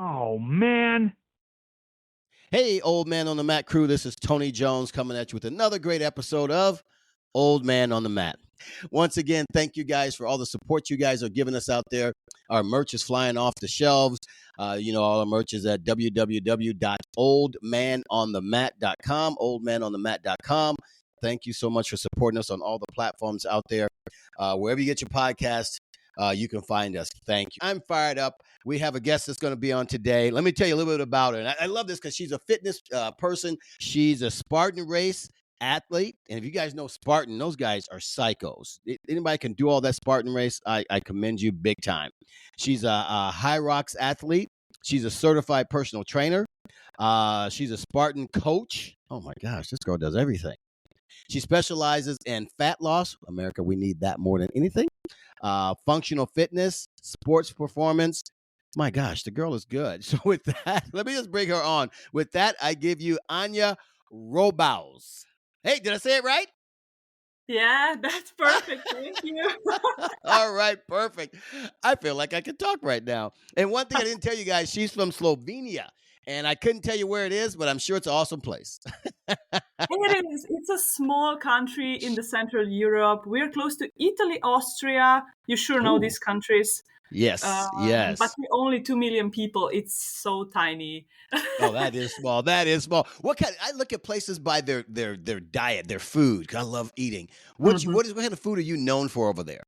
Oh, man. Hey, Old Man on the Mat crew. This is Tony Jones coming at you with another great episode of Old Man on the Mat. Once again, thank you guys for all the support you guys are giving us out there. Our merch is flying off the shelves. All our merch is at www.oldmanonthemat.com, oldmanonthemat.com. Thank you so much for supporting us on all the platforms out there. Wherever you get your podcast, you can find us. Thank you. I'm fired up. We have a guest that's going to be on today. Let me tell you a little bit about her. And I love this because she's a fitness person. She's a Spartan Race athlete. And if you guys know Spartan, those guys are psychos. Anybody can do all that Spartan Race, I commend you big time. She's a HYROX athlete. She's a certified personal trainer. She's a Spartan coach. Oh, my gosh, this girl does everything. She specializes in fat loss. America, we need that more than anything. Functional fitness, sports performance. My gosh, the girl is good. So with that, let me just bring her on. With that, I give you Anja Robavs. Hey, did I say it right? Yeah, that's perfect. Thank you. All right, perfect. I feel like I can talk right now. And one thing I didn't tell you guys, she's from Slovenia. And I couldn't tell you where it is, but I'm sure it's an awesome place. It is. It's a small country in the Central Europe. We're close to Italy, Austria. You sure know these countries. Yes, yes. But we're only 2 million people. It's so tiny. Oh, that is small. That is small. What kind? I look at places by their diet, their food. 'Cause I love eating. What kind of food are you known for over there?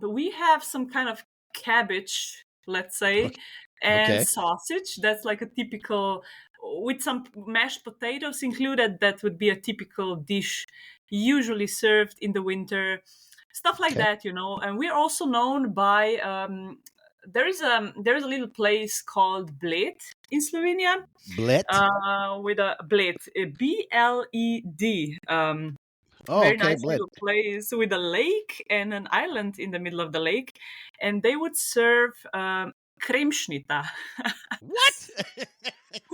We have some kind of cabbage, let's say, and sausage. That's like a typical, with some mashed potatoes included. That would be a typical dish, usually served in the winter. Stuff like that, And we're also known by there is a little place called Bled in Slovenia. Bled? With a Bled, BLED. Very nice Bled. little place with a lake and an island in the middle of the lake, and they would serve kremšnita. What?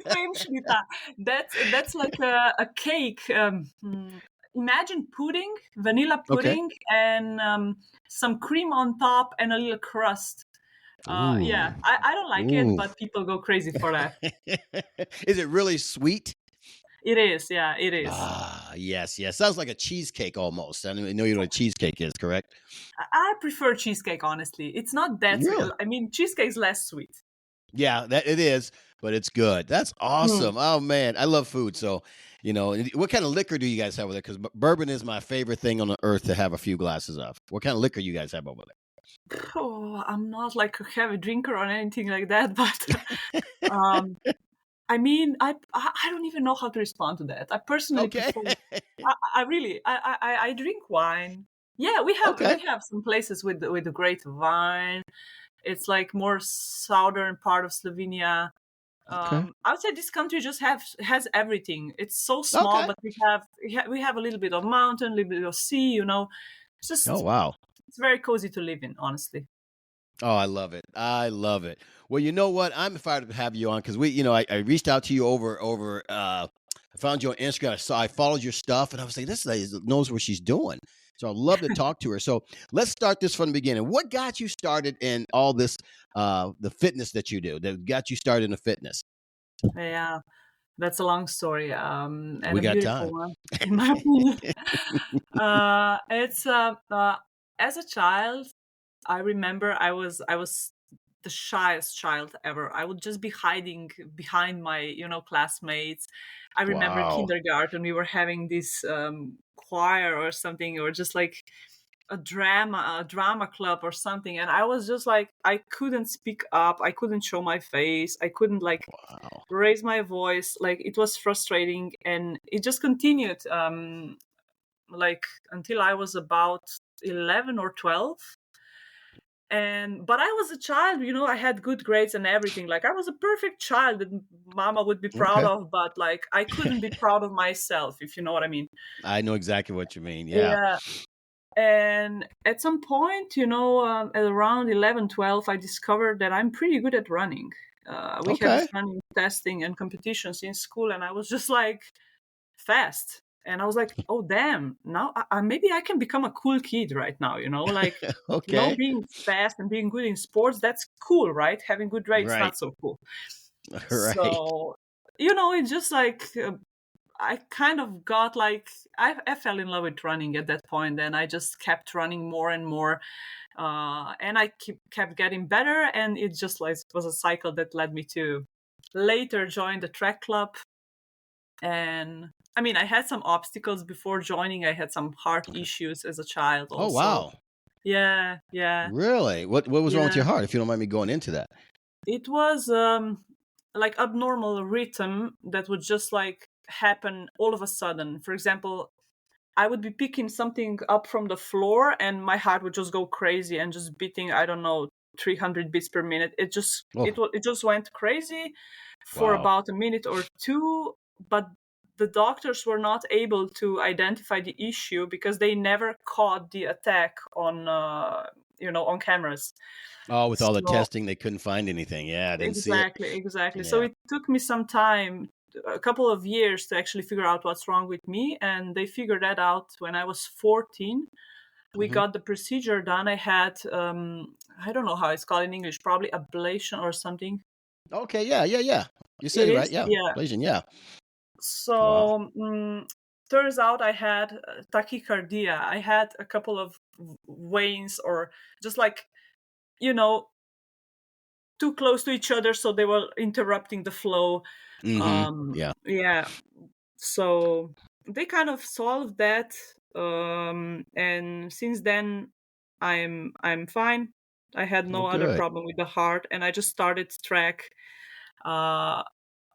Kremšnita. That's like a cake. Imagine pudding, vanilla pudding, and some cream on top and a little crust. Yeah, I don't like it, but people go crazy for that. Is it really sweet? It is, yeah, it is. Yes. Sounds like a cheesecake almost. I know you know what a cheesecake is, correct? I prefer cheesecake, honestly. It's not that sweet. I mean, cheesecake is less sweet. Yeah, that it is, but it's good. That's awesome. Oh man, I love food. So, what kind of liquor do you guys have over there? Because bourbon is my favorite thing on the earth to have a few glasses of. What kind of liquor you guys have over there? Oh, I'm not like a heavy drinker or anything like that, but I mean, I don't even know how to respond to that. I personally prefer. I drink wine. Yeah, we have some places with great wine. It's like more southern part of Slovenia. I would say this country just has everything. It's so small, but we have a little bit of mountain, a little bit of sea. It's just wow, it's very cozy to live in, honestly. Oh, I love it. I love it. Well, you know what? I'm fired to have you on because I reached out to you over. I found you on Instagram. I followed your stuff, and I was like, this lady knows what she's doing. So I'd love to talk to her. So let's start this from the beginning. What got you started in all this, the fitness that you do, that got you started in the fitness? Yeah, that's a long story. And we got beautiful time. One, in my opinion. It's as a child, I remember I was the shyest child ever. I would just be hiding behind my, classmates. I remember kindergarten, we were having this choir or something, or just like a drama club or something. And I was just like, I couldn't speak up. I couldn't show my face. I couldn't raise my voice. Like, it was frustrating. And it just continued until I was about 11 or 12. But I was a child, I had good grades and everything. Like, I was a perfect child that mama would be proud of, but like, I couldn't be proud of myself, if you know what I mean. I know exactly what you mean. Yeah. And at some point, at around 11, 12, I discovered that I'm pretty good at running. We had running testing and competitions in school, and I was just like fast. And I was like, oh damn, now maybe I can become a cool kid right now, like, Okay. being fast and being good in sports, that's cool, right? Having good grades, Right. not so cool. Right. So, it's just like, I kind of got like, I fell in love with running at that point, and I just kept running more and more. And I kept getting better, and it just like was a cycle that led me to later join the track club. And I mean, I had some obstacles before joining. I had some heart issues as a child Oh, also. wow. Yeah, yeah, Really? What was wrong with yeah. your heart, if you don't mind me going into that? It was like abnormal rhythm that would just like happen all of a sudden. For example, I would be picking something up from the floor and my heart would just go crazy and just beating, I don't know, 300 beats per minute. Oh, It just went crazy for wow. about a minute or two, but the doctors were not able to identify the issue because they never caught the attack on on cameras. Oh, with all the So testing, they couldn't find anything. Yeah, I didn't see it. exactly. So Yeah. it took me some time, a couple of years, to actually figure out what's wrong with me, and they figured that out when I was 14. We Mhm. got the procedure done. I had I don't know how it's called in English, probably ablation or something. Okay, yeah, yeah, yeah. You said It it right, is, yeah. yeah. Blazing, yeah. Wow. So turns out I had tachycardia. I had a couple of veins, or just like, you know too close to each other, so they were interrupting the flow. Mhm. Yeah. Yeah. So they kind of solved that, and since then I'm fine. I had Oh, no other good. problem with the heart, and I just started track uh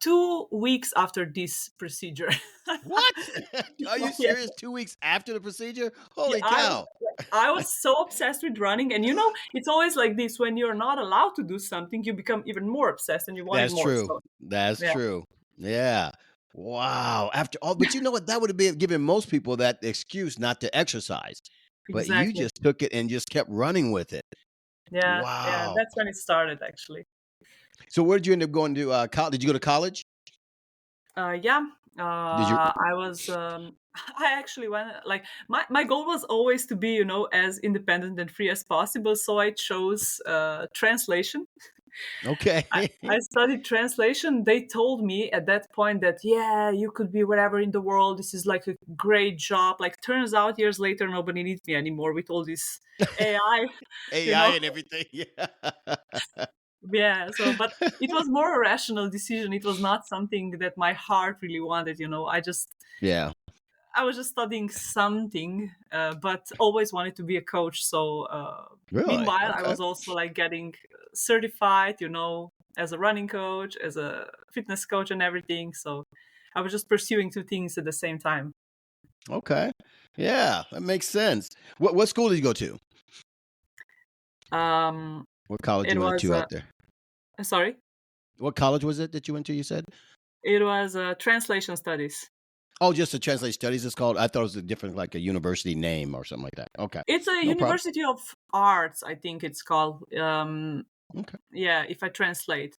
2 weeks after this procedure. What? Are you Yeah, serious? 2 weeks after the procedure? yeah, Holy cow. I was so obsessed with running, and it's always like this: when you're not allowed to do something, you become even more obsessed and you want it That's more. true. So That's yeah, true. Yeah. Wow. After all, but you know what? That would have been giving most people that excuse not to exercise. But you exactly. just took it and just kept running with it. Yeah, Wow. that's when it started, actually. So where did you end up going to college? Did you go to college? Yeah. Did you I was. I actually went, like, my goal was always to be, as independent and free as possible. So I chose translation. Okay. I studied translation. They told me at that point that, yeah, you could be wherever in the world. This is like a great job. Like, turns out years later, nobody needs me anymore with all this AI. You AI know. and everything. Yeah. Yeah. So, but it was more a rational decision. It was not something that my heart really wanted. Yeah. I was just studying something, but always wanted to be a coach. So, Really? meanwhile, I Okay. was also like getting certified, as a running coach, as a fitness coach, and everything. So, I was just pursuing two things at the same time. Okay. Yeah, that makes sense. What school did you go to? Um, What college it you went was to out there? sorry, What college was it that you went to, you said? it was translation studies. Oh, just the translate studies it's called? I thought it was a different, like a university name or something like that. Okay. It's a No problem. University of Arts, I think it's called. Okay. Yeah, if I translate.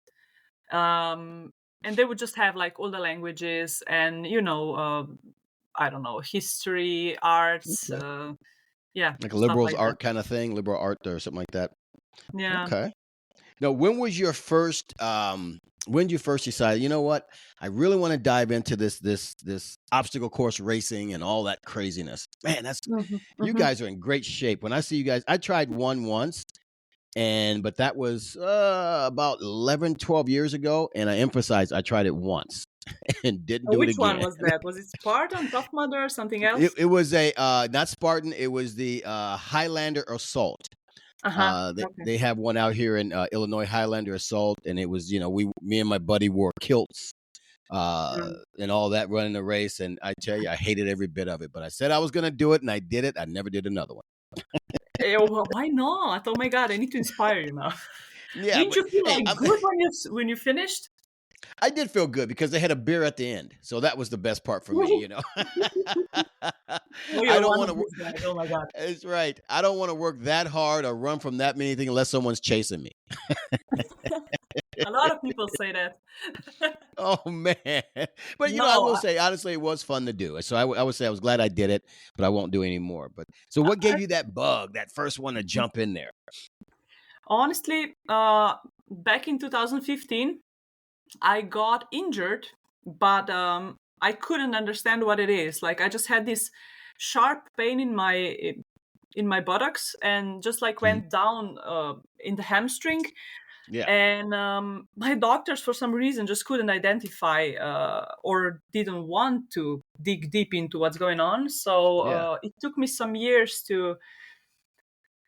um, and they would just have like all the languages, and I don't know, history, arts, Okay. yeah, Like a stuff liberals like that. art kind of thing, liberal art or something like that. Yeah. Okay. Now, when did you first decide, you know what? I really want to dive into this obstacle course racing and all that craziness. Man, that's Hmm. you Hmm. guys are in great shape. When I see you guys, I tried one once, but that was about 11, 12 years ago, and I emphasize I tried it once and didn't do it Which one again. was that? Was it Spartan, Tough Mudder, or something It, else? it was a not Spartan, it was the Highlander Assault. Uh-huh. They Okay. they have one out here in Illinois, Highlander Assault, and it was, me and my buddy wore kilts Mm. and all that running the race, and I tell you, I hated every bit of it. But I said I was going to do it, and I did it. I never did another one. Why not? Oh my God, I need to inspire you now. Yeah, Didn't but you feel hey, like good when you finished? I did feel good because they had a beer at the end, so that was the best part for me. Oh, I you're don't one want of to. these guys. Oh my God. That's right. I don't want to work that hard or run from that many things unless someone's chasing me. A lot of people say that. Oh man. But I No, will say honestly, it was fun to do. So I would say I was glad I did it, but I won't do any more. But so what gave you that bug, that first one to jump in there? honestly, back in 2015, I got injured, but I couldn't understand what it is. Like I just had this sharp pain in my buttocks, and just like Mhm. went down in the hamstring. Yeah. And my doctors, for some reason, just couldn't identify or didn't want to dig deep into what's going on. So Yeah. it took me some years to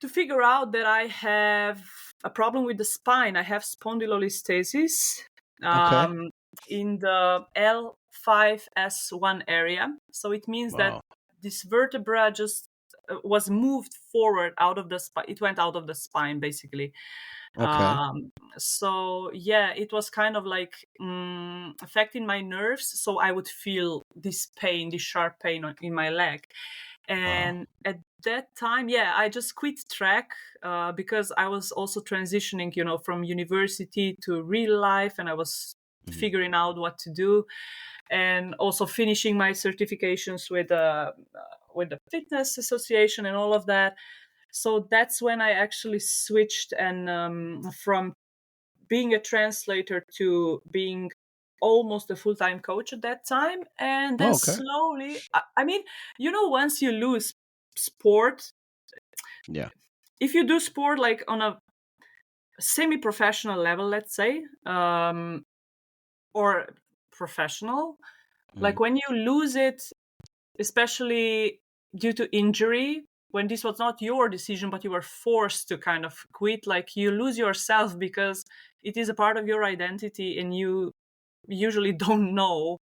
figure out that I have a problem with the spine. I have spondylolisthesis Okay. in the L5S1 area. So it means that Wow. this vertebra just was moved forward out of the spine. It went out of the spine, basically. Okay. So yeah, it was kind of like affecting my nerves. So I would feel this pain, this sharp pain in my leg. Wow. And at that time, yeah, I just quit track because I was also transitioning, from university to real life, and I was Mhm. figuring out what to do, and also finishing my certifications with the fitness association and all of that. So that's when I actually switched, and from being a translator to being almost a full-time coach at that time. And then Oh, okay. slowly, I mean, once you lose sport, Yeah. if you do sport like on a semi-professional level, let's say, or professional, Mhm. like when you lose it, especially due to injury, when this was not your decision but you were forced to kind of quit, like you lose yourself because it is a part of your identity, and you usually don't know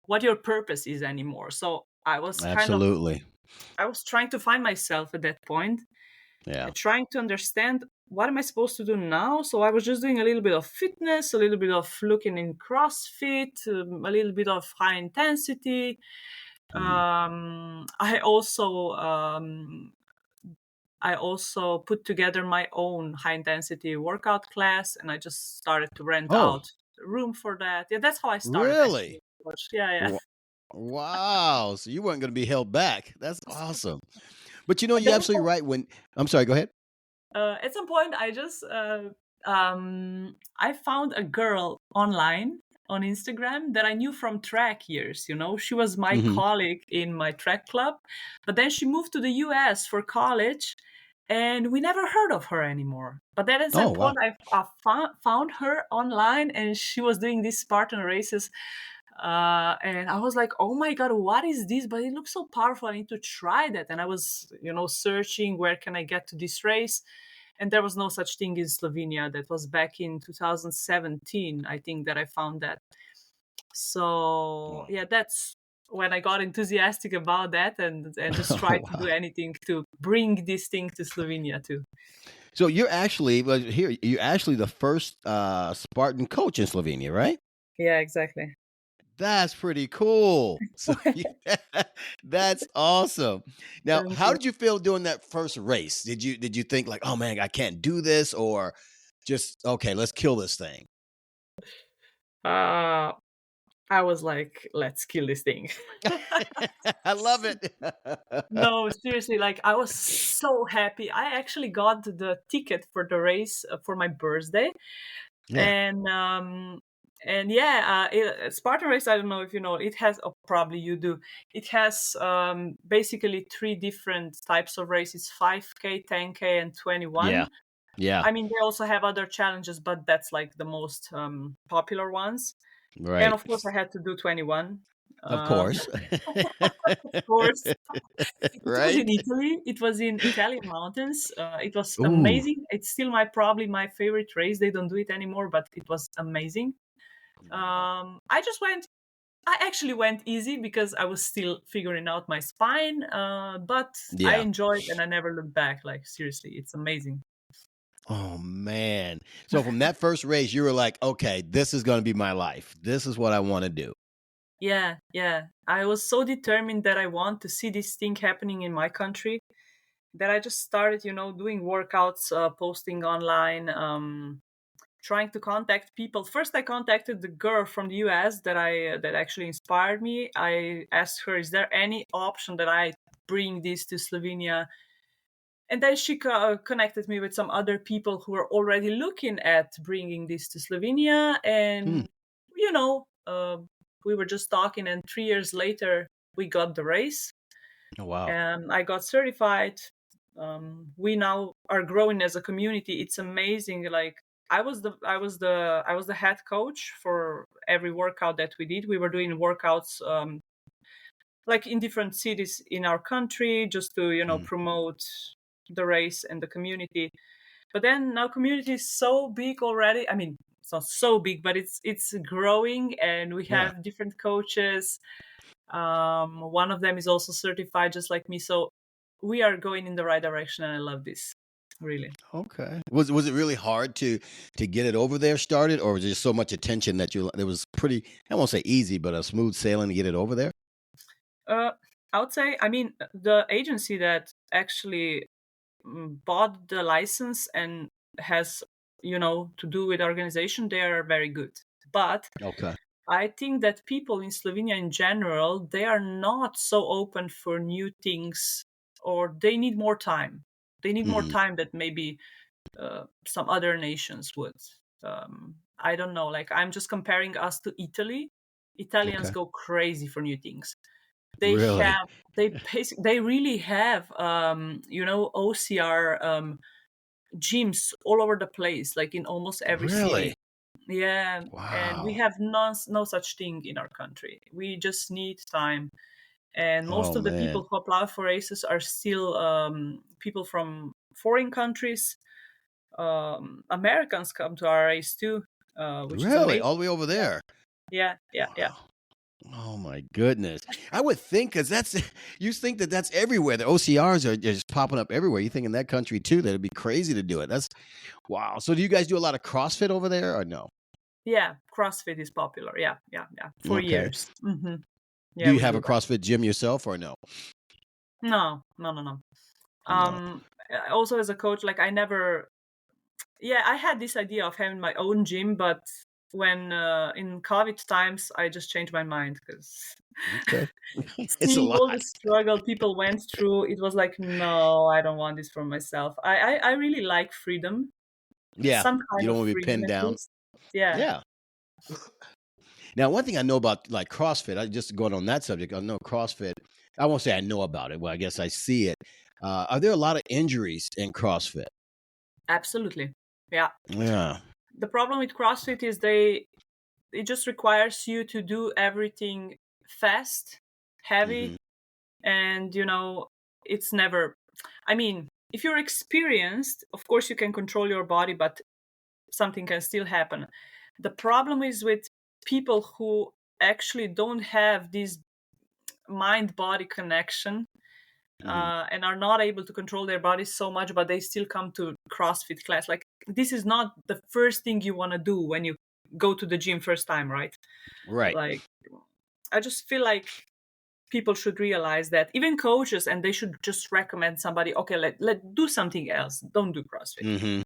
what your purpose is anymore. So Absolutely. I was trying to find myself at that point, Yeah. trying to understand what am I supposed to do now. So I was just doing a little bit of fitness, a little bit of looking in CrossFit, a little bit of high intensity. Mhm. I also put together my own high intensity workout class, and I just started to rent Oh, out a room for that. Yeah, that's how I started really? actually. Yeah, yeah. Wow. So you weren't going to be held back. That's awesome. But And you're then absolutely right. I'm sorry, go ahead. at some point, I found a girl online on Instagram that I knew from track years. She was my Hmm. colleague in my track club, but then she moved to the US for college, and we never heard of her anymore. But then at Oh, some wow. point, I found her online, and she was doing these Spartan races. And I was like, oh my God, what is this? But it looks so powerful. I need to try that. And I was, searching where can I get to this race. And there was no such thing in Slovenia. That was back in 2017, I think, that I found that. So Wow. yeah, that's when I got enthusiastic about that, and just tried Oh, to do wow. anything to bring this thing to Slovenia too. So you're actually the first Spartan coach in Slovenia, right? Yeah, exactly. That's pretty cool. So that's awesome. Now, Thank how you. did you feel doing that first race? Did you think like, oh man, I can't do this, or just okay, let's kill this thing? Uh, I was like, let's kill this thing. I love it. No, seriously, like I was so happy. I actually got the ticket for the race for my birthday, Yeah. and yeah, Spartan Race. I don't know if you know. It has, oh, probably you do. It has basically three different types of races: 5K, 10K, and 21. Yeah. Yeah. I mean, they also have other challenges, but that's like the most popular ones. And Right. of course, I had to do 21. Of Um, course. of course. It was Right? in Italy. It was in Italian mountains. It was Ooh. amazing. It's still probably my favorite race. They don't do it anymore, but it was amazing. Wow. I just went. I actually went easy because I was still figuring out my spine. But I Yeah. enjoyed, and I never looked back. Like seriously, it's amazing. Oh man. So from that first race, you were like, okay, this is going to be my life. This is what I want to do. Yeah, yeah. I was so determined that I want to see this thing happening in my country that I just started, doing workouts, posting online, trying to contact people. First, I contacted the girl from the US that actually inspired me. I asked her, is there any option that I bring this to Slovenia? And then she connected me with some other people who are already looking at bringing this to Slovenia. And, we were just talking, and 3 years later, we got the race. Oh, wow. And I got certified. We now are growing as a community. It's amazing. Like, I was the head coach for every workout that we did. We were doing workouts like in different cities in our country, just to promote the race and the community. But then now community is so big already. I mean, it's not so big, but it's growing, and we have different coaches. One of them is also certified just like me, so we are going in the right direction, and I love this, really. Okay. Was it really hard to get it over there started, or was there just so much attention that it was pretty, I won't say easy, but a smooth sailing to get it over there? I would say, I mean, the agency that actually bought the license and has to do with organization, they are very good. But Okay. I think that people in Slovenia in general, they are not so open for new things, or they need more time. They need more time that maybe some other nations would. I don't know. Like, I'm just comparing us to Italy. Italians Okay. go crazy for new things. Really? They really have OCR gyms all over the place, like in almost every Really? city. Yeah, and we Wow. have no such thing in our country. We just need time. And most Oh, of the man. people who apply for races are still people from foreign countries. Americans come to our race too, which is Really? amazing. All the way over there? Yeah. Wow. Oh my goodness! I would think, because you think that's everywhere. The OCRs are just popping up everywhere. You think in that country too that it'd be crazy to do it. That's wow. So do you guys do a lot of CrossFit over there, or no? Yeah, CrossFit is popular. Yeah. For Okay. years. Do Yeah, you we have do a that. CrossFit gym yourself, or no? No. No. Also, as a coach, like, I never. Yeah, I had this idea of having my own gym, but when in COVID times, I just changed my mind, because Okay. It's a seeing all the lot. struggle people went through, it was like, no, I don't want this for myself. I really like freedom, Yeah. some You kind don't of want to be freedom pinned at down. least. Yeah. Yeah. Now, one thing I know about like CrossFit, I just going on that subject, I know CrossFit. I won't say I know about it. Well, I guess I see it. Are there a lot of injuries in CrossFit? Absolutely. Yeah. Yeah. The problem with CrossFit is it just requires you to do everything fast, heavy, Hmm. and it's never. I mean, if you're experienced, of course you can control your body, but something can still happen. The problem is with people who actually don't have this mind-body connection, Hmm. and are not able to control their bodies so much, but they still come to CrossFit class. Like, this is not the first thing you want to do when you go to the gym first time, right? Right. Like, I just feel like people should realize that, even coaches, and they should just recommend somebody, okay, let do something else, don't do CrossFit. Hmm.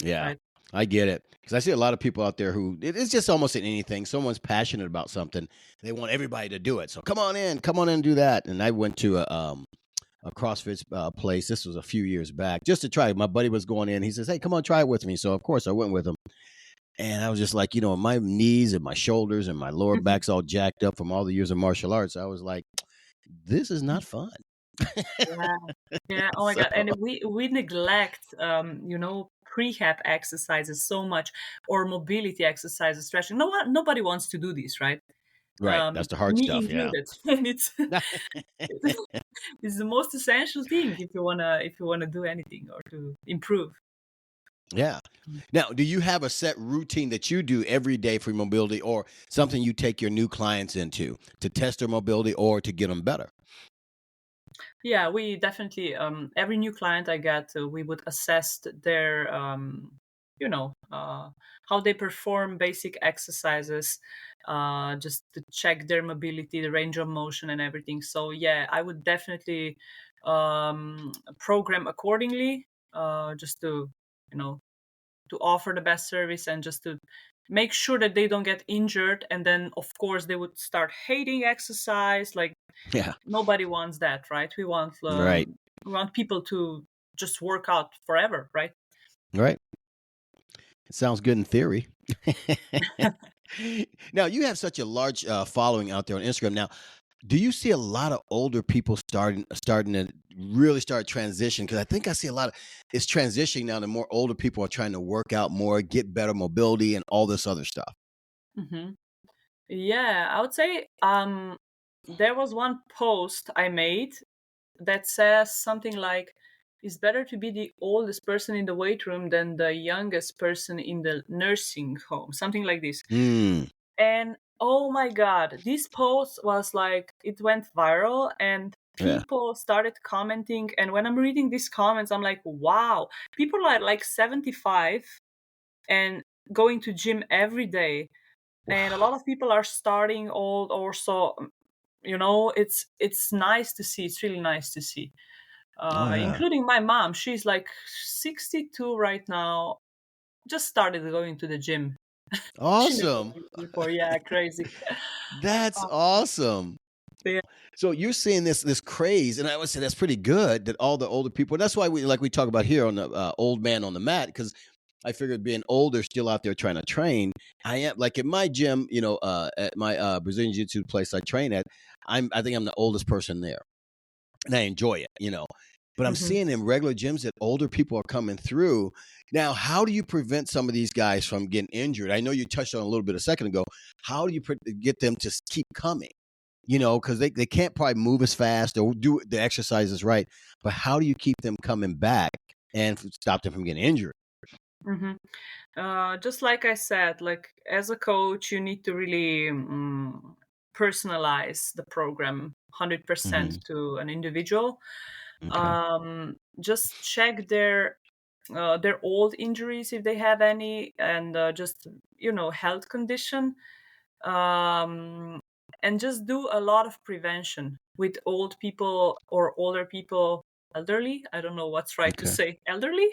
Yeah, Right. I get it, because I see a lot of people out there who it's just almost in anything. Someone's passionate about something, they want everybody to do it. So come on in, and do that. And I went to a CrossFit place. This was a few years back, just to try. My buddy was going in. He says, "Hey, come on, try it with me." So of course I went with him, and I was just like, my knees and my shoulders and my lower Mhm. back's all jacked up from all the years of martial arts. I was like, this is not fun. Yeah. Oh my So god. And we neglect prehab exercises so much, or mobility exercises, stretching. Nobody wants to do this, right? right, that's the hard Me stuff. Yeah. included. And it's the most essential thing if you wanna do anything or to improve. Yeah. Now, do you have a set routine that you do every day for mobility, or something you take your new clients into to test their mobility or to get them better? Yeah, we definitely, every new client I get, we would assess their, how they perform basic exercises, just to check their mobility, the range of motion, and everything. So yeah, I would definitely program accordingly, just to, you know, offer the best service and just to make sure that they don't get injured. And then of course they would start hating exercise. Like Yeah. nobody wants that, right? Right. We want people to just work out forever, right? Right. It sounds good in theory. Now, you have such a large following out there on Instagram. Now, do you see a lot of older people starting to really start transition? Because I think I see a lot of it's transitioning now. The more older people are trying to work out more, get better mobility, and all this other stuff. Hmm. Yeah, I would say there was one post I made that says something like, it's better to be the oldest person in the weight room than the youngest person in the nursing home, something like this. Mm, And oh my god, this post was like, it went viral and yeah. people started commenting. And when I'm reading these comments, I'm like, wow, people are like 75 and going to gym every day, and a lot Wow. of people are starting old also. It's nice to see. It's really nice to see, Oh yeah. including my mom. She's like 62 right now, just started going to the gym. She never Awesome. went before. Yeah, crazy. That's Uh, awesome. yeah. So you're seeing this craze, and I would say that's pretty good that all the older people. That's why we talk about here on the old man on the mat, because I figured being older, still out there trying to train. I am like at my gym, at my Brazilian Jiu-Jitsu place I train at. I think I'm the oldest person there, and I enjoy it. But I'm Mhm. seeing in regular gyms that older people are coming through. Now, how do you prevent some of these guys from getting injured? I know you touched on it a little bit a second ago. How do you get them to keep coming? Because they can't probably move as fast or do the exercises right. But how do you keep them coming back and stop them from getting injured? Mhm. Just like I said, like as a coach, you need to really personalize the program 100% Hmm. to an individual. Okay. Just check their old injuries if they have any, and just health condition, um, and just do a lot of prevention with old people or older people. Elderly, I don't know what's right to Okay. say. Elderly.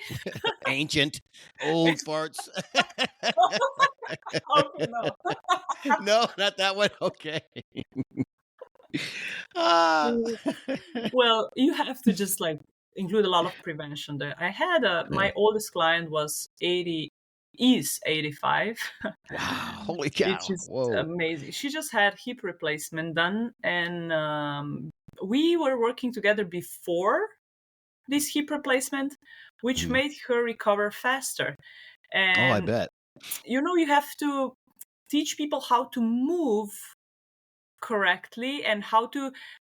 Ancient, old farts. Okay, no. No, not that one. Okay. Ah. Mm, well, you have to just like include a lot of prevention there. I had Yeah. my oldest client was 80, is 85, Wow. Holy which cow. is Whoa. amazing. She just had hip replacement done, and we were working together before this hip replacement, which Mhm. made her recover faster. Oh, I And bet. you have to teach people how to move correctly and how to,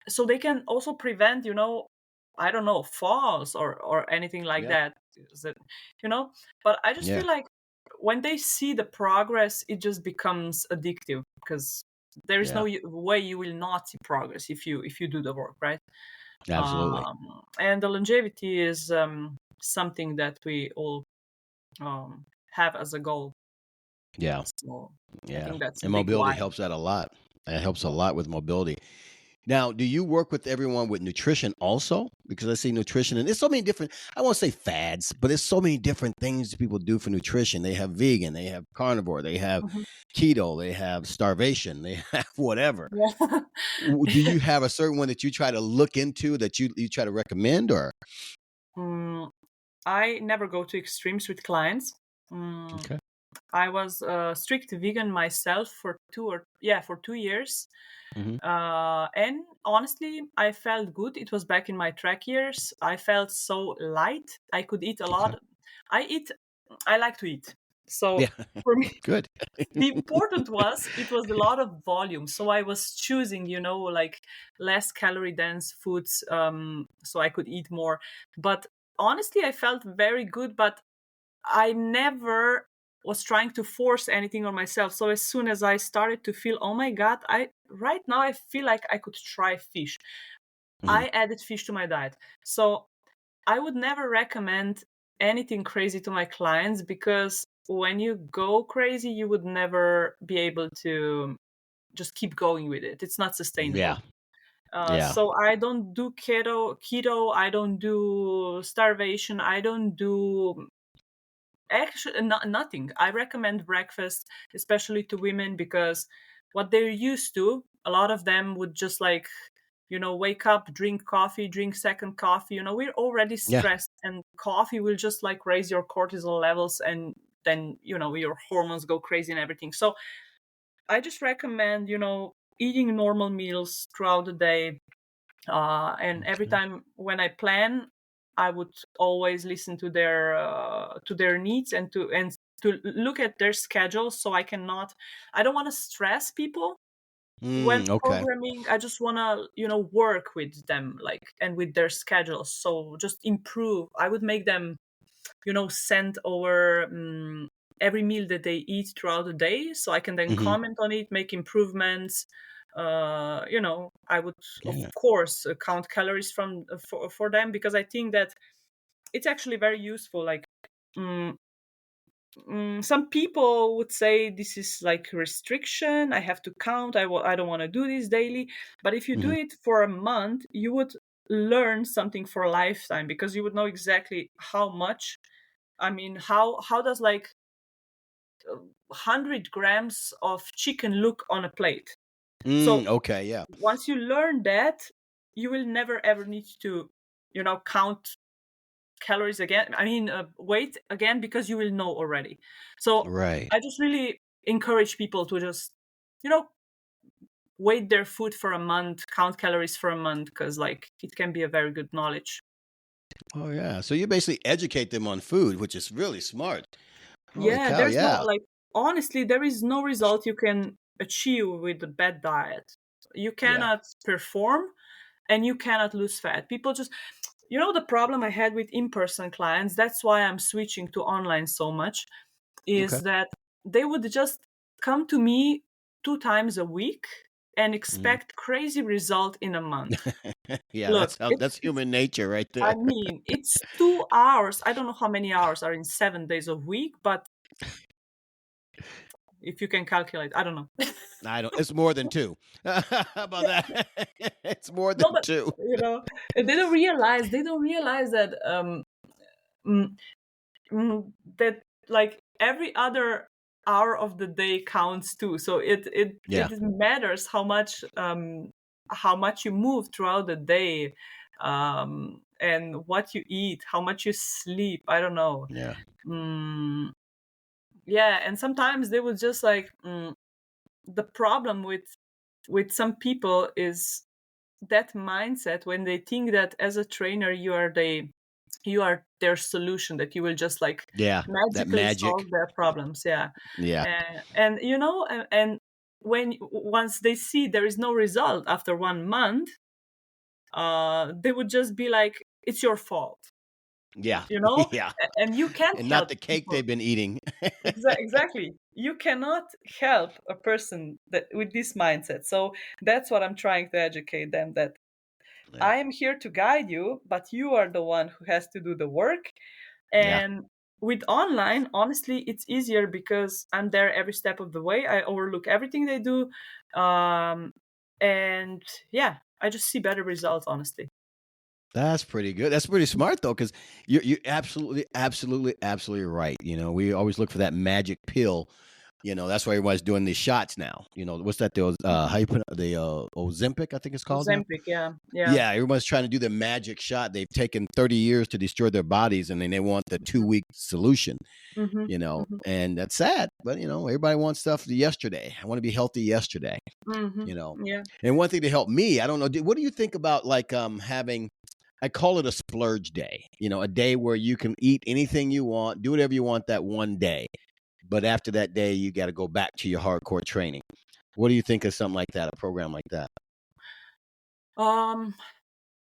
so they can also prevent, I don't know, falls or anything like Yeah. that. Is it, but I just Yeah. feel like when they see the progress, it just becomes addictive, because there is no Yeah. way you will not see progress if you do the work right. Absolutely. And the longevity is something that we all have as a goal. Yeah. So I Yeah. think that's a And big mobility why. helps out a lot. It helps a lot with mobility. Now, do you work with everyone with nutrition also? Because I see nutrition, and there's so many different, I won't say fads, but there's so many different things that people do for nutrition. They have vegan, they have carnivore, they have Mhm. keto, they have starvation, they have whatever. Yeah. Do you have a certain one that you try to look into that you try to recommend or? Mm, I never go to extremes with clients. Mm, Okay. I was a strict vegan myself for 2 years. Hmm. And honestly, I felt good. It was back in my track years. I felt so light. I could eat a Okay. lot. I eat. I like to eat. So Yeah. for me, Good. the important was it was a lot of volume. So I was choosing, like less calorie dense foods, so I could eat more. But honestly, I felt very good. But I never was trying to force anything on myself. So as soon as I started to feel, oh my god, I right now I feel like I could try fish, Mhm. I added fish to my diet. So I would never recommend anything crazy to my clients, because when you go crazy, you would never be able to just keep going with it. It's not Yeah. sustainable. Yeah. So I don't do keto. I don't do starvation. I don't do Actually, nothing. I recommend breakfast, especially to women, because what they're used to, a lot of them would just like, wake up, drink coffee, drink second coffee. We're already Yeah. stressed, and coffee will just like raise your cortisol levels, and then, your hormones go crazy and everything. So I just recommend, eating normal meals throughout the day. And every Okay. time when I plan, I would always listen to their needs, and to look at their schedules. So I don't want to stress people when Okay. programming. I just want to, work with them, like, and with their schedules. So just improve. I would make them, send over every meal that they eat throughout the day, so I can then Hmm. comment on it, make improvements. I would, of Yeah. course, count calories for them, because I think that it's actually very useful. Like, mm, some people would say this is like restriction. I have to count. I don't want to do this daily. But if you do Hmm. it for a month, you would learn something for a lifetime, because you would know exactly how much. I mean, how does like 100 grams of chicken look on a plate? So Okay. Yeah. once you learn that, you will never ever need to, count calories again. I mean, weight again, because you will know already. So Right. I just really encourage people to just, you know, weight their food for a month, count calories for a month, because like it can be a very good knowledge. Oh yeah. So you basically educate them on food, which is really smart. Holy Yeah, cow. there's no, Yeah. like, honestly, there is no result you can achieve with a bad diet. You Yeah. cannot perform, and you cannot lose fat. People just, the problem I had with in-person clients, that's why I'm switching to online so much, Okay. is that they would just come to me 2 times a week and Mhm. expect crazy result in a month. Yeah. Look, That's human nature right I there. mean, it's 2 hours. I don't know how many hours are in 7 days a week, but if you can calculate, I don't know. I don't. It's more than two. How about that? It's more No, than but two. they don't realize that mm, that like every other hour of the day counts too. So it Yeah. matters how much you move throughout the day, and what you eat, how much you sleep. I don't know. Yeah. Mm, yeah, and sometimes they would just like, the problem with some people is that mindset, when they think that as a trainer you are their solution, that you will just like Yeah. That magically magic. solve their problems. Yeah. Yeah. And and when once they see there is no result after 1 month, they would just be like, it's your fault, Yeah. you know Yeah. and you can't And not help the cake people. they've been eating. Exactly. You cannot help a person that with this mindset. So that's what I'm trying to educate them, that Yeah. I am here to guide you, but you are the one who has to do the work. Yeah. And with online, honestly, it's easier because I'm there every step of the way. I overlook everything they do. And yeah, I just see better results, honestly. That's pretty good. That's pretty smart though, because you're absolutely, absolutely, absolutely right. We always look for that magic pill. That's why everybody's doing these shots now. What's that? How you put it? The Ozempic, I think it's called now. Ozempic, yeah, yeah. Yeah, everyone's trying to do the magic shot. They've taken 30 years to destroy their bodies, and then they want the 2-week solution. Mm-hmm, mm-hmm, And that's sad. But everybody wants stuff yesterday. I want to be healthy yesterday. mm-hmm, You know, yeah. and one thing to help me, I don't know. What do you think about like having? I call it a splurge day. A day where you can eat anything you want, do whatever you want that one day. But after that day, you got to go back to your hardcore training. What do you think of something like that? A program like that? Um,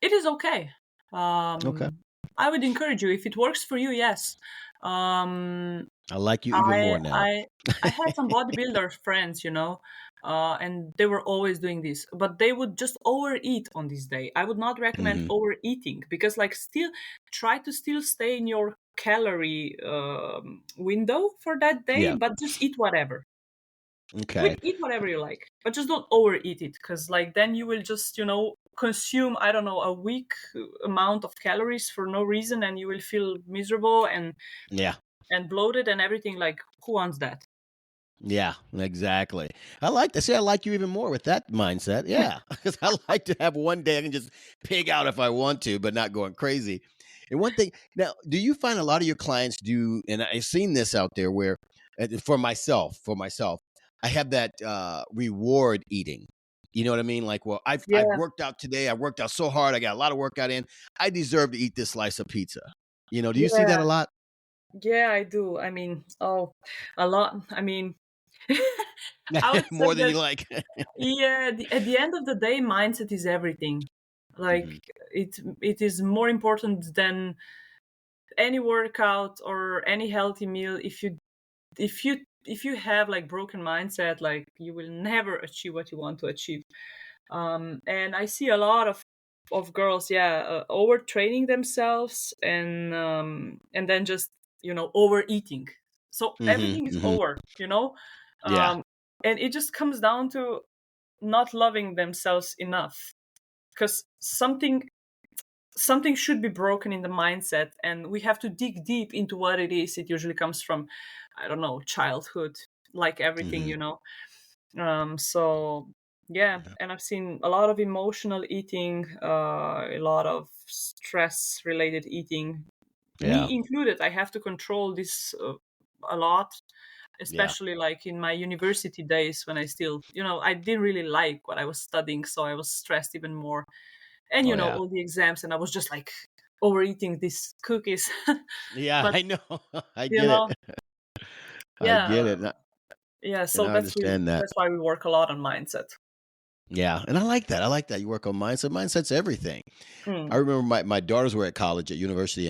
it is okay. Okay. I would encourage you, if it works for you. Yes. Um, I like you even I more now. I I had some bodybuilder friends, and they were always doing this, but they would just overeat on this day. I would not recommend Hmm. overeating, because like still try to still stay in your calorie window for that day, Yeah. but just eat whatever. Okay. Eat whatever you like, but just don't overeat it, because like then you will just consume, I don't know, a weak amount of calories for no reason, and you will feel miserable. And Yeah. and bloated and everything. Like, who wants that? Yeah, exactly. I like to say I like you even more with that mindset. Yeah, because I like to have one day I can just pig out if I want to, but not going crazy. And one thing now, do you find a lot of your clients do? And I've seen this out there where, for myself, I have that reward eating. You know what I mean? Like, well, I've Yeah, worked out today. I worked out so hard. I got a lot of workout in. I deserve to eat this slice of pizza. Do you see that a yeah, lot? yeah. I do. I mean, oh, a lot. I mean, I would say More than that. you like. Yeah, at the end of the day, mindset is everything. Like, Mhm. it is more important than any workout or any healthy meal. If you have like broken mindset, like, you will never achieve what you want to achieve. And I see a lot of girls, yeah, overtraining themselves, and then just, overeating. So Mhm. everything is Mhm. over. Yeah. And it just comes down to not loving themselves enough, because something should be broken in the mindset, and we have to dig deep into what it is. It usually comes from, I don't know, childhood, like everything, Mhm. so yeah. Yeah. And I've seen a lot of emotional eating, a lot of stress related eating, Yeah. me included. I have to control this a lot, Yeah. especially like in my university days, when I still, I didn't really like what I was studying, so I was stressed even more. And Oh, yeah. all the exams, and I was just like overeating these cookies. Yeah, But I know. I you get it. know I yeah, get it, yeah, and so I understand that. that's why we work a lot on mindset. Yeah, and I like that. I like that you work on mindset. Mindset's everything. I Mm. remember my daughters were at college at university,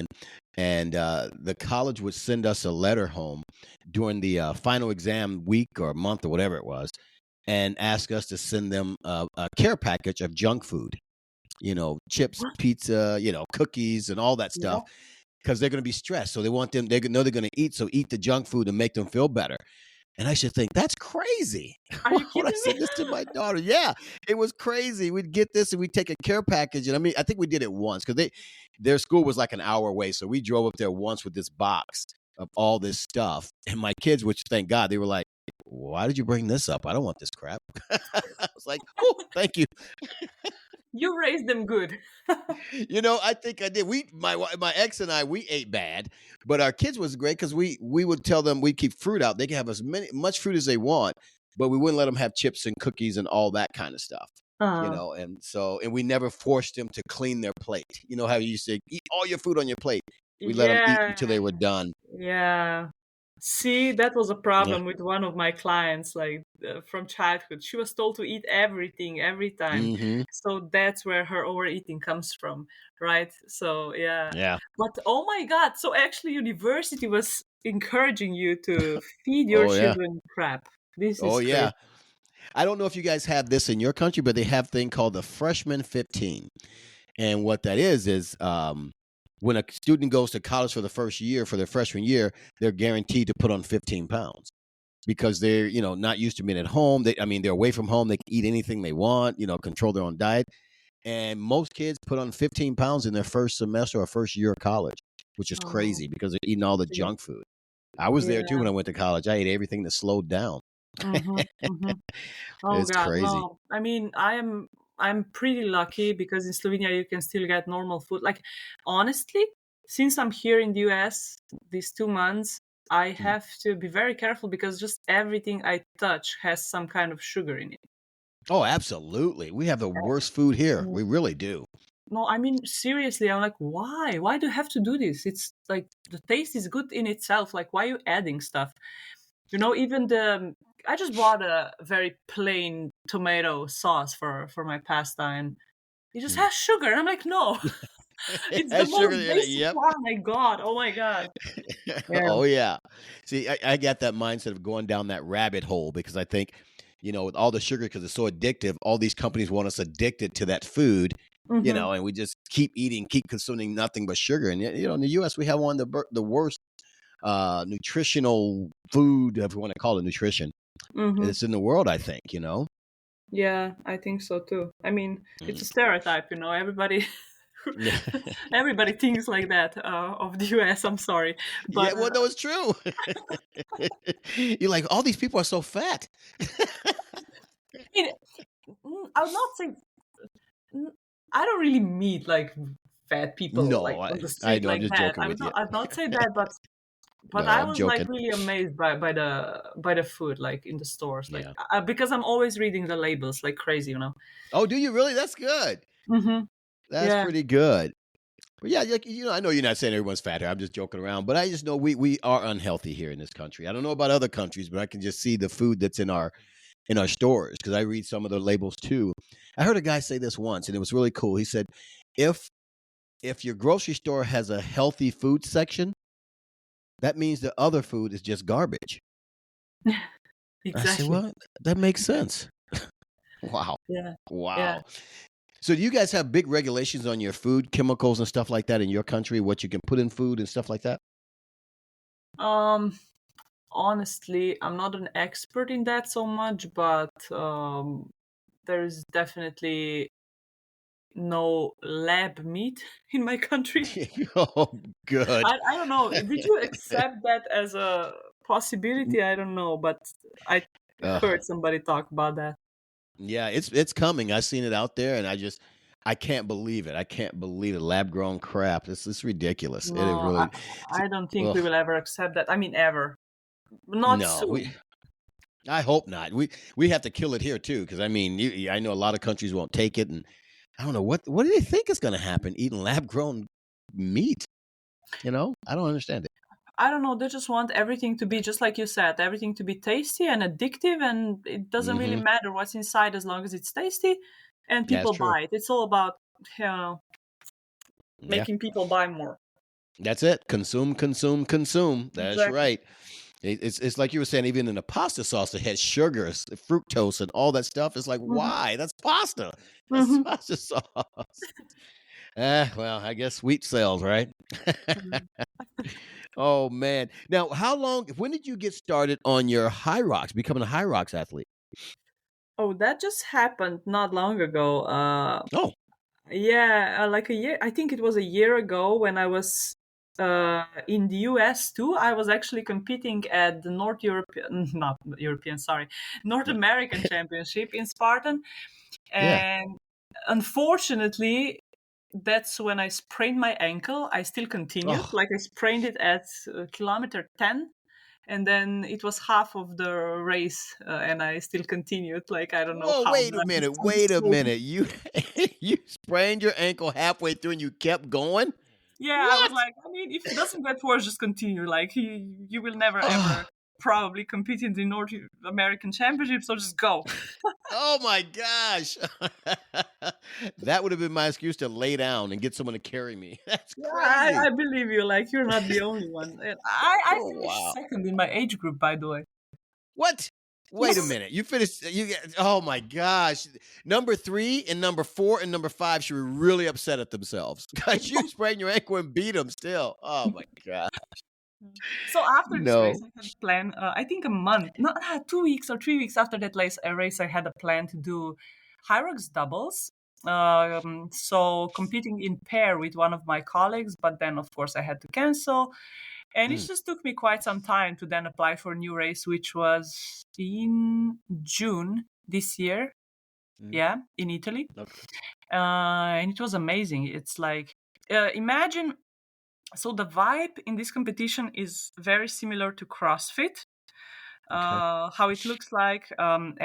and the college would send us a letter home during the final exam week or month or whatever it was, and ask us to send them a care package of junk food. Chips, What? pizza, cookies, and all that Yeah. stuff. Because they're going to be stressed. So they want them, they know they're going to eat. So eat the junk food and make them feel better. And I should think that's crazy. Are you When I kidding me? said this to my daughter, yeah, it was crazy. We'd get this and we'd take a care package. And I mean, I think we did it once because their school was like an hour away. So we drove up there once with this box of all this stuff. And my kids, which thank God, they were like, why did you bring this up? I don't want this crap. I was like, oh, thank you. You raised them good. I think I did. My ex and I, we ate bad, but our kids was great because we would tell them we'd keep fruit out. They can have much fruit as they want, but we wouldn't let them have chips and cookies and all that kind of stuff. uh, And we never forced them to clean their plate. You know how you used to eat all your food on your plate. We let them eat yeah, until they were done. yeah. See, that was a Yeah. problem with one of my clients, like, from childhood. She was told to eat everything every time. Mm-hmm. So that's where her overeating comes from, right? So, yeah. Yeah. But oh my God, so actually, university was encouraging you to feed your Oh yeah. children crap. This Oh is crazy. yeah. I don't know if you guys have this in your country, but they have a thing called the freshman 15. And what that is when a student goes to college for the first year, for their freshman year, they're guaranteed to put on 15 pounds because they're, not used to being at home. They're away from home. They can eat anything they want, control their own diet. And most kids put on 15 pounds in their first semester or first year of college, which is Oh, crazy because they're eating all the yeah. junk food. I was there too Yeah. when I went to college. I ate everything that slowed down. Mm-hmm, mm-hmm. Oh It's God, crazy. no. I mean, I'm pretty lucky because in Slovenia you can still get normal food. Like, honestly, since I'm here in the US these 2 months, I Mm. have to be very careful because just everything I touch has some kind of sugar in it. Oh, absolutely. We have the worst food here. Mm. We really do. No, I mean, seriously, I'm like, why? Why do you have to do this? It's like the taste is good in itself. Like, why are you adding stuff? Even I just bought a very plain tomato sauce for my pasta, and it just Mm. has sugar. And I'm like, no, It it's the has sugar most in it. basic Yep. one. My God, oh my God, yeah. Oh yeah. See, I got that mindset of going down that rabbit hole because I think, with all the sugar, because it's so addictive, all these companies want us addicted to that food, Mm-hmm. and we just keep eating, keep consuming nothing but sugar. And in the U.S. we have one of the worst nutritional food, if you want to call it nutrition, Mm-hmm. it's in the world. I think. Yeah, I think so too. I mean, it's Mm. a stereotype, everybody Everybody thinks like that of the US. I'm sorry, Yeah, but well, no, it's true. You're like, all these people are so fat. I would not say. I don't really meet like fat people like No, on the I street know. I'm like just that. joking with you. I'd not say that, but No, I I'm was like joking. really amazed by the food like in the stores, like Yeah. because I'm always reading the labels like crazy, you know. Oh, do you really? That's good. Mm-hmm. That's Yeah. pretty good. But yeah, I know you're not saying everyone's fat here. I'm just joking around. But I just know we are unhealthy here in this country. I don't know about other countries, but I can just see the food that's in our stores because I read some of the labels too. I heard a guy say this once, and it was really cool. He said, if your grocery store has a healthy food section, that means the other food is just garbage. I said, Exactly. well, that makes sense. Wow. Yeah. Yeah. Wow. So do you guys have big regulations on your food, chemicals and stuff like that in your country, what you can put in food and stuff like that? Um. Honestly, I'm not an expert in that so much, but there's definitely no lab meat in my country. Oh, good. I don't know. Did you accept that as a possibility? I don't know, but I Uh, heard somebody talk about that. yeah, it's coming. I've seen it out there, and I can't believe it. I can't believe it. Lab grown crap. It's ridiculous. It is No, really. I don't think Ugh, we will ever accept that. I mean, ever. Not no, soon. I hope not. We have to kill it here too, because I mean, I know a lot of countries won't take it, and I don't know what do they think is going to happen eating lab grown meat. I don't understand it. I don't know. They just want everything to be just like you said, everything to be tasty and addictive, and it doesn't really Hmm. matter what's inside as long as it's tasty, and That's people true. buy it. It's all about you know Yeah, making people buy more. that's it. Consume, consume, consume. That's Exactly. right. It's like you were saying, even in the pasta sauce, it has sugars, fructose, and all that stuff. It's like, Hmm. why? That's pasta. That's Hmm. pasta sauce. Well, I guess wheat sells, right? Oh man. Now, when did you get started on your HYROX, becoming a HYROX athlete? Oh, that just happened not long ago. Oh, Yeah, like a year. I think it was a year ago when I was in the US too. I was actually competing at the North European, not European, sorry, North yeah. American Championship in Spartan. Yeah. And unfortunately, that's when I sprained my ankle. I still continued, Oh, like I sprained it at kilometer 10. And then it was half of the race, and I still continued. Like I don't know whoa, how, wait but a I'm just, minute. I'm just Wait a so minute. You you sprained your ankle halfway through and you kept going? yeah, I was What? like, I mean, if it doesn't get worse, just continue. Like, you will never Oh, ever probably compete in the North American Championship, so just go. oh my gosh. That would have been my excuse to lay down and get someone to carry me. That's Yeah, I crazy. believe you. Like, you're not the only one. And I Oh finished wow. second in my age group, by the way. What? Wait a Yes. minute. You finished oh my gosh. Number 3 and number 4 and number 5 should be really upset at themselves. Cuz you sprained your ankle and beat them still. Oh my god. So after this race, No. I had a plan. I think a month, not 2 weeks or 3 weeks after that race, I had a plan to do HYROX doubles. So competing in pair with one of my colleagues, but then of course I had to cancel, and it Mm, just took me quite some time to then apply for a new race, which was in June this year. mm, Yeah, in Italy, okay. and it was amazing. It's like imagine. So the vibe in this competition is very similar to CrossFit, Okay. how it looks like, and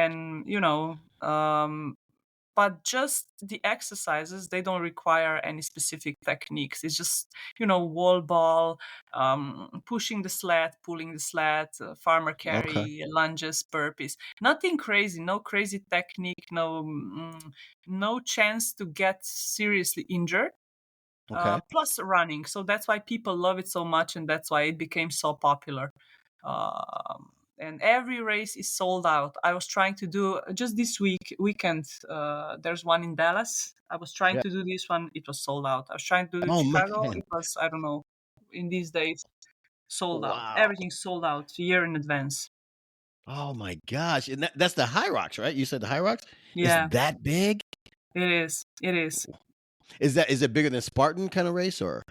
but just the exercises, they don't require any specific techniques. It's just wall ball, pushing the sled, pulling the sled, farmer Okay. carry, lunges, burpees. Nothing crazy, no crazy technique, no chance to get seriously injured, Okay. plus running. So that's why people love it so much, and that's why it became so popular. And every race is sold out. I was trying to do just this weekend. There's one in Dallas. I was trying Yeah. to do this one. It was sold out. I was trying to do it in Oh Chicago. man. It was, I don't know, in these days, sold out. Wow. Everything's sold out a year in advance. Oh my gosh. And that's the HYROX, right? You said the HYROX? It's Yeah, that big? it is. It is. Is it bigger than Spartan kind of race or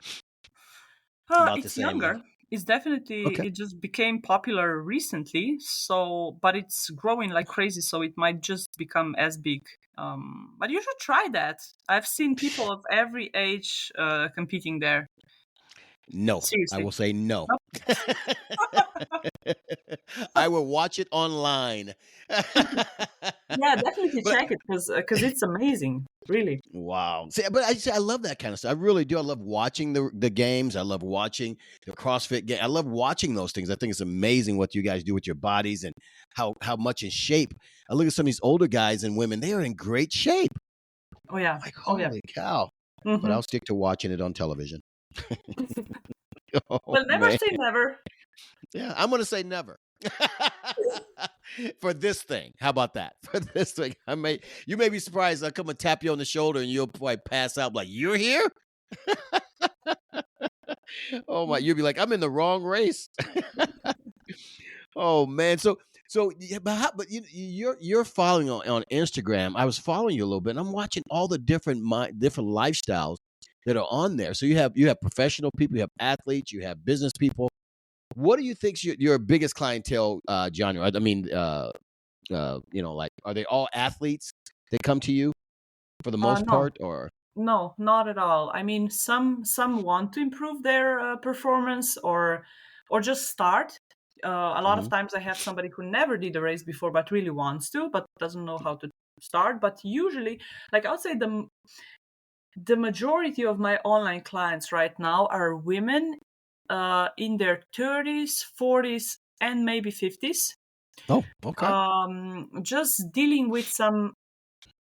about the It's same? younger. It's definitely, Okay. it just became popular recently. So, but it's growing like crazy. So it might just become as big. But you should try that. I've seen people of every age competing there. No, I will Seriously. say no. No? I will watch it online. Yeah, definitely But check it because it's amazing. Really. wow. See, but I love that kind of stuff. I really do. I love watching the games. I love watching the CrossFit game. I love watching those things. I think it's amazing what you guys do with your bodies and how much in shape. I look at some of these older guys and women, they are in great shape. Oh yeah. I'm like, Oh yeah. holy cow. But Hmm. I'll stick to watching it on television. Oh Well, never man. say never. Yeah, I'm gonna say never. For this thing. How about that? For this thing. You may be surprised. I come and tap you on the shoulder and you'll probably pass out like, you're here? Oh my, you'll be like, I'm in the wrong race. Oh man. So yeah, but you're following on Instagram. I was following you a little bit and I'm watching all the different lifestyles that are on there. So you have professional people, you have athletes, you have business people. What do you think's your biggest clientele genre? I mean, like, are they all athletes that come to you for the most No. part, or No, not at all. I mean, some want to improve their performance or just start. A lot of Mhm. times I have somebody who never did a race before but really wants to, but doesn't know how to start. But usually, like I would say, the majority of my online clients right now are women in their 30s, 40s, and maybe 50s, Oh, okay. just dealing with some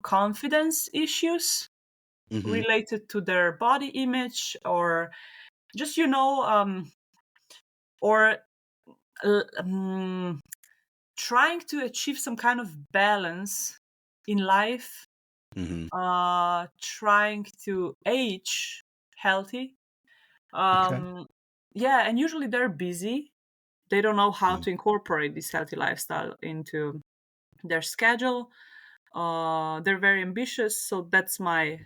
confidence issues Mhm. related to their body image or just or trying to achieve some kind of balance in life, Mhm. trying to age healthy. Okay. Yeah, and usually they're busy. They don't know how Mm. to incorporate this healthy lifestyle into their schedule. They're very ambitious, so that's my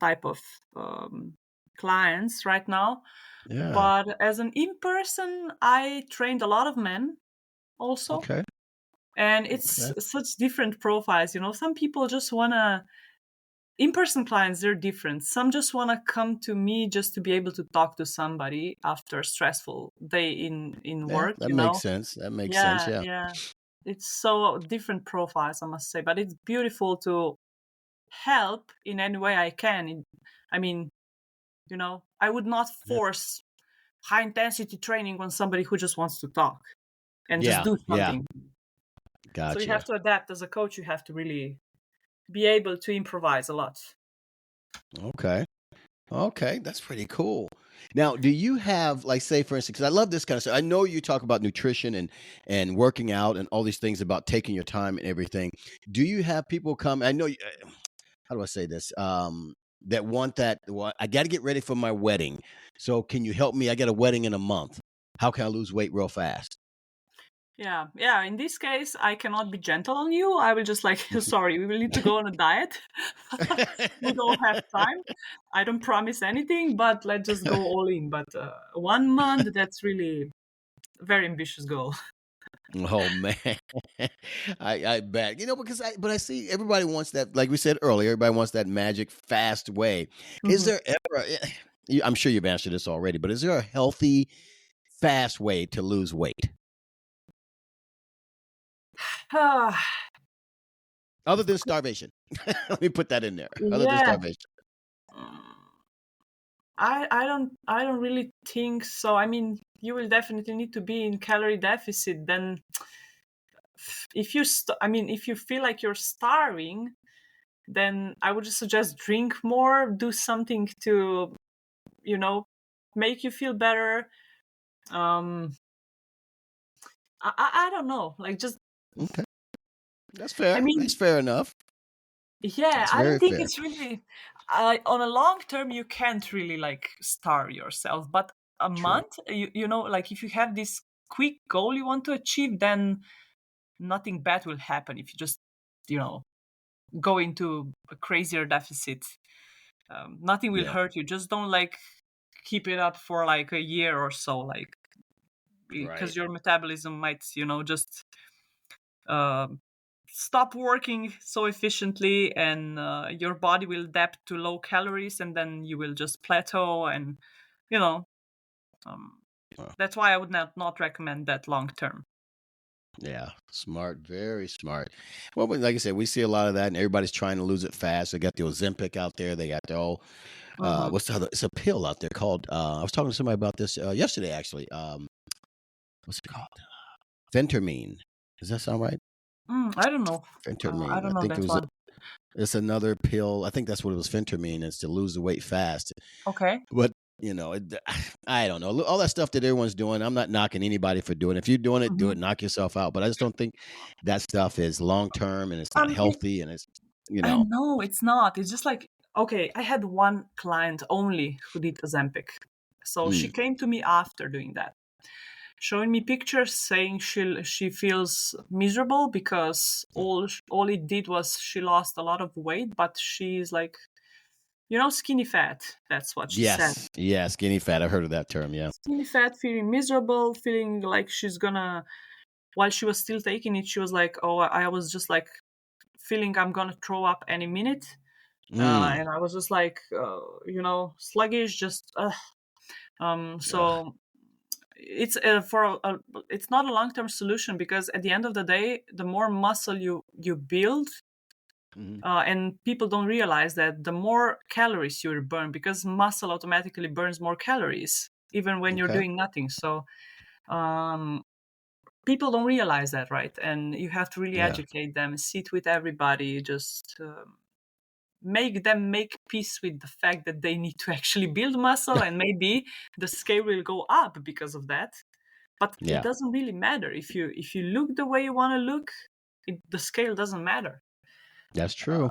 type of um, clients right now. Yeah. But as an in person, I trained a lot of men also. Okay. And it's Okay. such different profiles. Some people just want to, in person clients, they're different. Some just want to come to me just to be able to talk to somebody after a stressful day in Yeah, work, that makes sense. That makes sense. Yeah, Yeah. yeah. It's so different profiles, I must say. But it's beautiful to help in any way I can. I mean, I would not Yeah. force high intensity training on somebody who just wants to talk and just Yeah. do Yeah. something. So you have Gotcha. to adapt as a coach. You have to really be able to improvise a lot. Okay. Okay, that's pretty cool. Now, do you have, like, say, for instance, because I love this kind of stuff. I know you talk about nutrition and working out and all these things about taking your time and everything. Do you have people come? I know. How do I say this? That want that. Well, I got to get ready for my wedding. So, can you help me? I got a wedding in a month. How can I lose weight real fast? Yeah, yeah. In this case, I cannot be gentle on you. I will just like, sorry, we will need to go on a diet. We don't have time. I don't promise anything, but let's just go all in. But 1 month, that's really a very ambitious goal. Oh man, I bet because I see everybody wants that. Like we said earlier, everybody wants that magic fast way. Is Mhm. there ever? I'm sure you've answered this already, but is there a healthy fast way to lose weight other than starvation? Let me put that in there. Other than Yeah. starvation, I don't really think so. I mean, you will definitely need to be in calorie deficit. Then, if you feel like you're starving, then I would just suggest drink more, do something to, you know, make you feel better. Um, I don't know, like just, okay, that's I fair. That's mean, fair enough. yeah, That's I don't very think fair. it's really, on a long term, you can't really like starve yourself, but a True. month, like if you have this quick goal you want to achieve, then nothing bad will happen if you just, you know, go into a crazier deficit. Nothing will Yeah. hurt you. Just don't like keep it up for like a year or so, like, Right. because your metabolism might, just uh, stop working so efficiently, and your body will adapt to low calories, and then you will just plateau, and you know um, Uh, that's why I would not recommend that long term. yeah. Smart. Very smart. Well, but like I said, we see a lot of that, and everybody's trying to lose it fast. They got the Ozempic out there. They got the whole Hmm. what's the other? It's a pill out there called. I was talking to somebody about this yesterday, actually. What's it called? Phentermine. Does that sound right? I don't know. I Phentermine. I don't know think it that was. one. It's another pill. I think that's what it was. Phentermine is to lose the weight fast. Okay. But I don't know. All that stuff that everyone's doing. I'm not knocking anybody for doing it. If you're doing it, do Hmm. it. Knock yourself out. But I just don't think that stuff is long term and it's not It, healthy and it's you I know. know it's not. It's just like, okay, I had one client only who did Ozempic. So she Mm, came to me after doing that, showing me pictures, saying she feels miserable because mm. all it did was she lost a lot of weight, but she's like, skinny fat. That's what she said. Yes, yeah, skinny fat. I've heard of that term. Yeah. Skinny fat, feeling miserable, feeling like she's gonna. While she was still taking it, she was like, "Oh, I was just like feeling I'm gonna throw up any minute." Mm. And I was just like, sluggish, just Ugh. so it's it's not a long-term solution, because at the end of the day, the more muscle you build, Mhm. and people don't realize that the more calories you burn, because muscle automatically burns more calories even when you're Okay. doing nothing. So um, people don't realize that, right? And you have to really Yeah. educate them, sit with everybody, just make them make peace with the fact that they need to actually build muscle, and maybe the scale will go up because of that. But it Yeah. doesn't really matter if you look the way you want to look. The scale doesn't matter. That's true.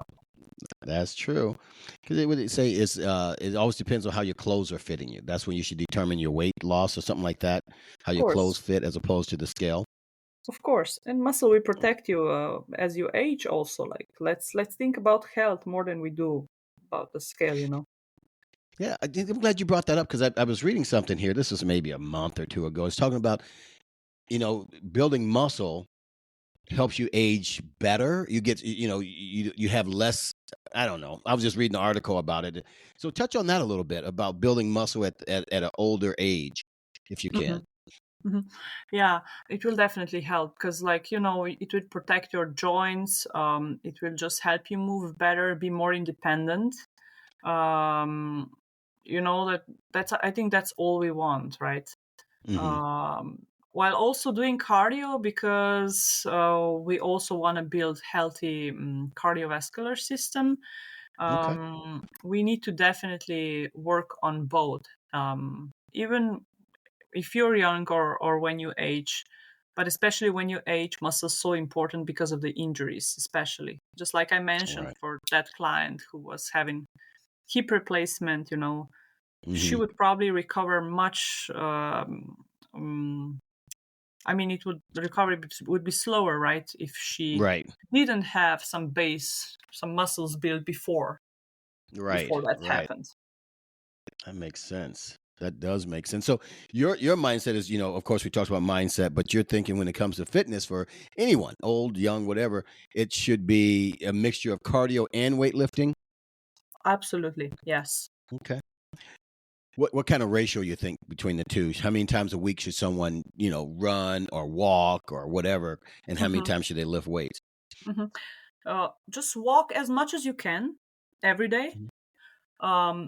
That's true. Because it would say is it always depends on how your clothes are fitting you. That's when you should determine your weight loss or something like that. How Of your clothes course, fit as opposed to the scale. of course, and muscle will protect you as you age. Also, like, let's think about health more than we do about the scale. Yeah, I'm glad you brought that up because I was reading something here. This was maybe a month or two ago. It's talking about building muscle helps you age better. You get you have less. I don't know. I was just reading an article about it. So touch on that a little bit about building muscle at an older age, if you Hmm. can. Hmm. Yeah, it will definitely help, because, like, it will protect your joints. It will just help you move better, be more independent. Um, that's I think that's all we want, right? Hmm. While also doing cardio, because we also want to build healthy cardiovascular system. Okay. We need to definitely work on both, even if you're young, or when you age. But especially when you age, muscle is so important because of the injuries, especially. Just like I All mentioned right. for that client who was having hip replacement, she Hmm. would probably recover much. I mean, the recovery would be slower, right? If she Right. didn't have some muscles built Right. before that Right. happened. That makes sense. That does make sense. So your mindset is, of course, we talked about mindset, but you're thinking when it comes to fitness for anyone, old, young, whatever, it should be a mixture of cardio and weightlifting. Absolutely, yes. Okay. What kind of ratio you think between the two? How many times a week should someone, run or walk or whatever, and how many Hmm. times should they lift weights? Hmm. Just walk as much as you can every day, Mhm.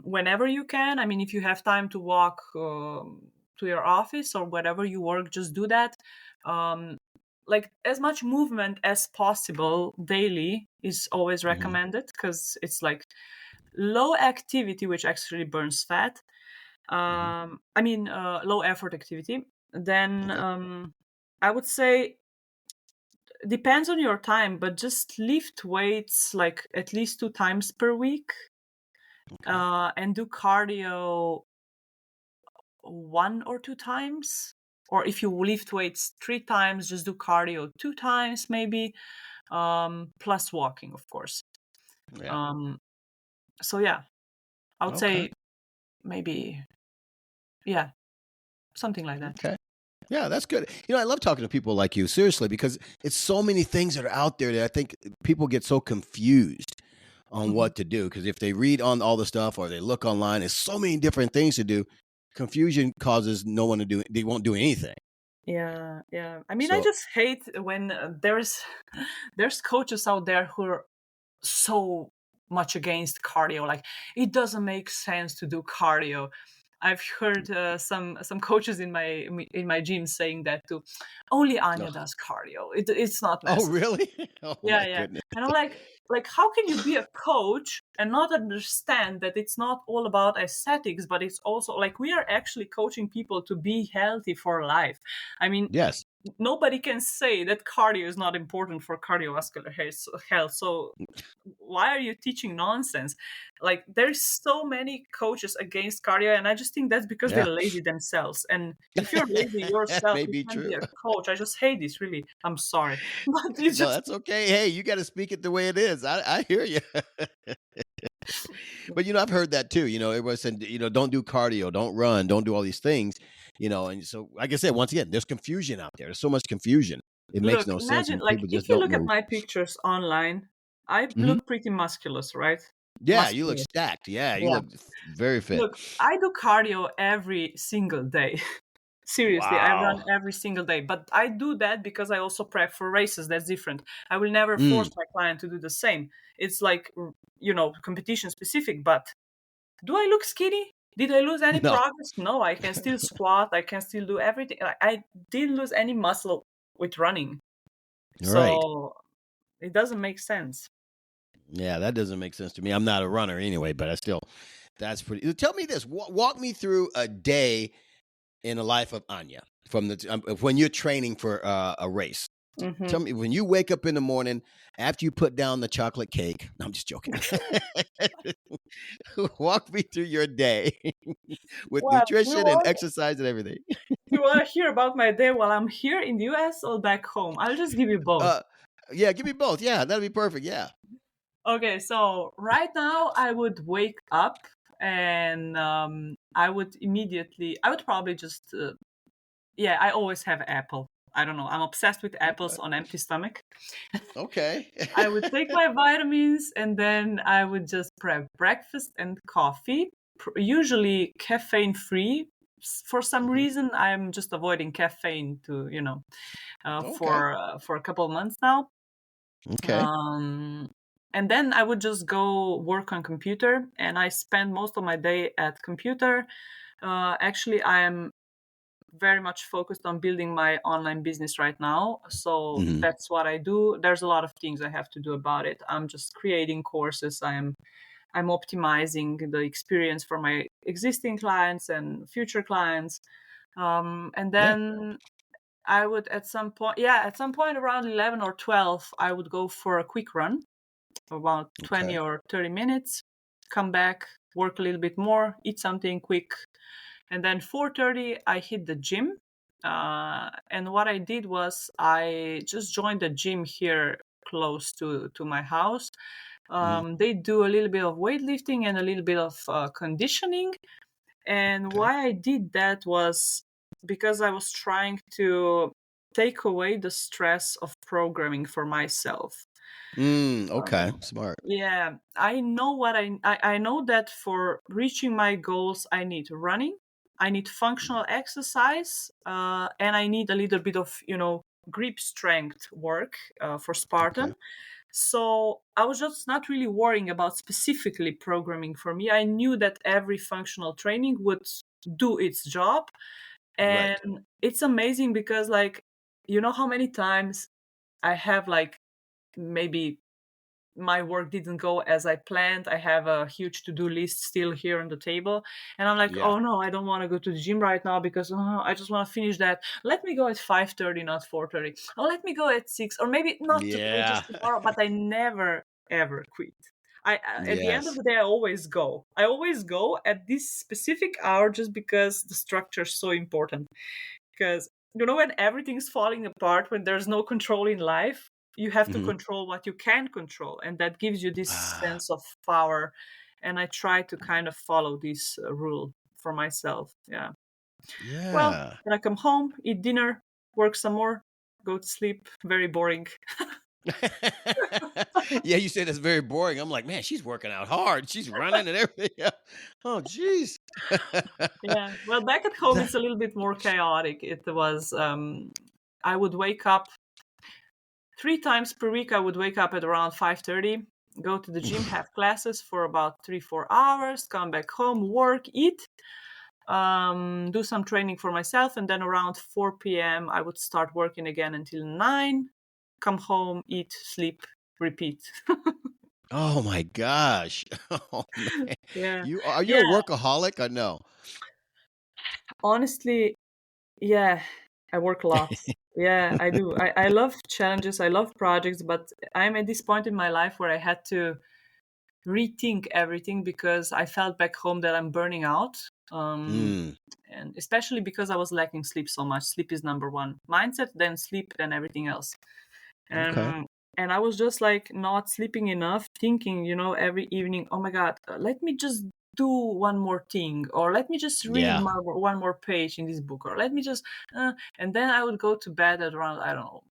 whenever you can. I mean, if you have time to walk to your office or wherever you work, just do that. Um, like, as much movement as possible daily is always Mhm. recommended, because it's like low activity which actually burns fat. Mhm. I mean, low effort activity. Then Okay. I would say, depends on your time, but just lift weights like at least 2 times per week, Okay. and do cardio 1 or 2 times. Or if you lift weights 3 times, just do cardio 2 times, maybe, plus walking, of course. Yeah. Um, so yeah. I would Okay. say maybe, yeah, something like that. Okay. Yeah, that's good. I love talking to people like you, seriously, because it's so many things that are out there that I think people get so confused on Mhm. what to do. Because if they read on all the stuff or they look online, there's so many different things to do. Confusion causes no one to do. They won't do anything. Yeah, yeah. I mean, I So, just hate when there's coaches out there who are so much against cardio. Like, it doesn't make sense to do cardio. I've heard some coaches in my gym saying that too. Only Anja ugh. does cardio. It's not Oh, necessary. really? Oh Yeah, my yeah. goodness. And I'm like, how can you be a coach and not understand that it's not all about aesthetics, but it's also like we are actually coaching people to be healthy for life. I mean, Yes. nobody can say that cardio is not important for cardiovascular health. So why are you teaching nonsense? Like, there's so many coaches against cardio, and I just think that's because Yeah. they're lazy themselves. And if you're lazy That yourself, may you be can't be true. a coach. I just hate this, really. I'm sorry. But you No, just that's okay. Hey, you got to speak it the way it is. I hear you. But I've heard that too. Everybody said, don't do cardio, don't run, don't do all these things. And so, like I said, once again, there's confusion out there. There's so much confusion. It makes look, no sense, imagine, and like, people if just you don't look at move. my pictures online, I Hmm. look pretty musculous, right? Yeah, you look Muscular. stacked. Yeah, you Yeah. look very fit. Look, I do cardio every single day. Seriously, I run Wow. every single day. But I do that because I also prep for races. That's different. I will never Mm. force my client to do the same. It's like, competition specific. But do I look skinny? Did I lose any No. progress? No, I can still squat. I can still do everything. I didn't lose any muscle with running. Right. So it doesn't make sense. Yeah, that doesn't make sense to me. I'm not a runner anyway, but that's pretty. Tell me this. Walk me through a day in the life of Anja from when you're training for a race. Hmm. Tell me when you wake up in the morning after you put down the chocolate cake. No, I'm just joking. Walk me through your day with Well, do you nutrition and want exercise and everything. do you want to hear about my day while I'm here in the US or back home? I'll just give you both. Uh, yeah, give me both. Yeah, that'd be perfect. Yeah. Okay, so right now I would wake up and I would probably just, yeah, I always have apple. I don't know. I'm obsessed with apples Okay. on empty stomach. Okay. I would take my vitamins and then I would just prep breakfast and coffee, usually caffeine free. For some Mhm. reason, I'm just avoiding caffeine Okay. for a couple of months now. Okay. Um, and then I would just go work on computer, and I spend most of my day at computer. Actually, I am very much focused on building my online business right now. So Hmm. that's what I do. There's a lot of things I have to do about it. I'm just creating courses. I'm optimizing the experience for my existing clients and future clients. And Yeah. then I would at some point around 11 or 12, I would go for a quick run, about 20 Okay. or 30 minutes, come back, work a little bit more, eat something quick, and then 4:30 I hit the gym. And what I did was I just joined the gym here close to my house. Hmm. They do a little bit of weightlifting and a little bit of conditioning. And Okay. why I did that was because I was trying to take away the stress of programming for myself. Okay. Um, Smart. yeah, I know I know that for reaching my goals, I need running, I need functional exercise, and I need a little bit of grip strength work for Okay. Spartan. So I was just not really worrying about specifically programming for me. I knew that every functional training would do its job, Right. and it's amazing because, like, you know how many times I have, like, maybe my work didn't go as I planned. I have a huge to-do list still here on the table. And I'm like, Yeah. oh no, I don't want to go to the gym right now because I just want to finish that. Let me go at 5:30, not 4:30. Or let me go at 6, or maybe not today, Yeah. just tomorrow. But I never, ever quit. At the end of Yes. the day, I always go. I always go at this specific hour just because the structure is so important. Because when everything's falling apart, when there's no control in life, you have to Hmm. control what you can control, and that gives you this Ah, sense of power. and I try to kind of follow this rule for myself. Yeah. Well, Yeah. then I come home, eat dinner, work some more, go to sleep. Very boring. Yeah, you said it's very boring. I'm like, man, she's working out hard. She's running and everything. Yeah. Oh, geez. Yeah. Well, back at home, That- it's a little bit more chaotic. It was, I would wake up 3 times per week. I would wake up at around 5:30, go to the gym, have classes for about 3-4 hours, come back home, work, eat, do some training for myself, and then around 4 p.m. I would start working again until 9, come home, eat, sleep, repeat. oh my gosh. Oh man. Yeah. Are you a Yeah. workaholic or no? Honestly, yeah, I work a lot. Yeah, I do. I love challenges, I love projects, but I'm at this point in my life where I had to rethink everything because I felt back home that I'm burning out. Mm, And especially because I was lacking sleep so much. Sleep is number one. Mindset, then sleep, then everything else. okay. And I was just like not sleeping enough, thinking, every evening, oh my God, let me just do one more thing, or let me just read Yeah. one more page in this book, or let me just, and then I would go to bed at around, I don't know,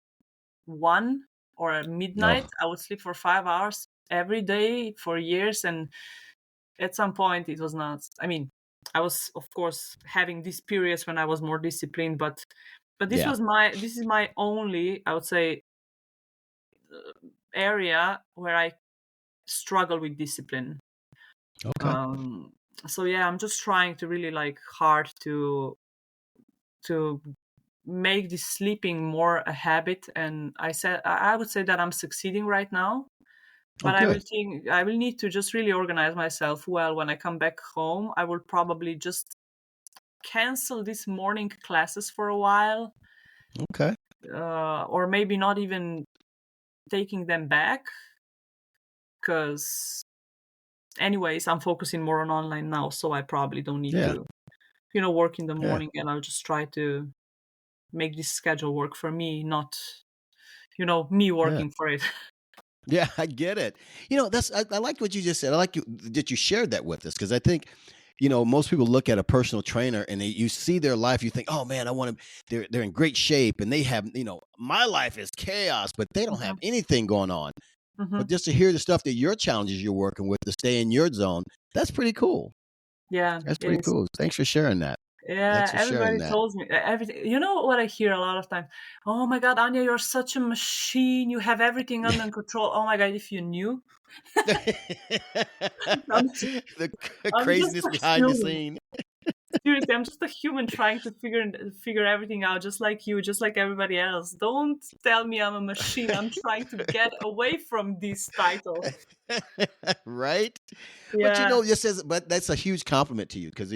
1 or at midnight. Oh, I would sleep for 5 hours every day for years. And at some point it was not, I mean, I was of course having these periods when I was more disciplined, but yeah. this is my only, I would say, area where I struggle with discipline. Okay. Um, so yeah, I'm just trying to really like hard to make this sleeping more a habit, and I would say that I'm succeeding right now. Oh, But good. I will need to just really organize myself well when I come back home. I will probably just cancel these morning classes for a while, Okay. or maybe not even taking them back, because anyways, I'm focusing more on online now, so I probably don't need Yeah. to, work in the Yeah. morning, and I'll just try to make this schedule work for me, not, me Yeah. working for it. Yeah, I get it. I like what you just said. I like that you shared that with us because I think, most people look at a personal trainer and you see their life. You think, oh man, I want to. They're in great shape and they have, my life is chaos, but they don't have Mhm, anything going on. But mhm. just to hear the stuff that your challenges you're working with to stay in your zone, that's pretty cool. Yeah, That's it pretty is. cool. Thanks for sharing that. Yeah, Thanks for sharing everybody that. tells me everything. You know what I hear a lot of times? Oh my God, Anya, you're such a machine. You have everything under control. Oh my God, if you knew. I'm just, The I'm just craziness a behind the human. scene. Seriously, I'm just a human trying to figure everything out, just like you, just like everybody else. Don't tell me I'm a machine. I'm trying to get away from this title. Right? But Yeah. but that's a huge compliment to you because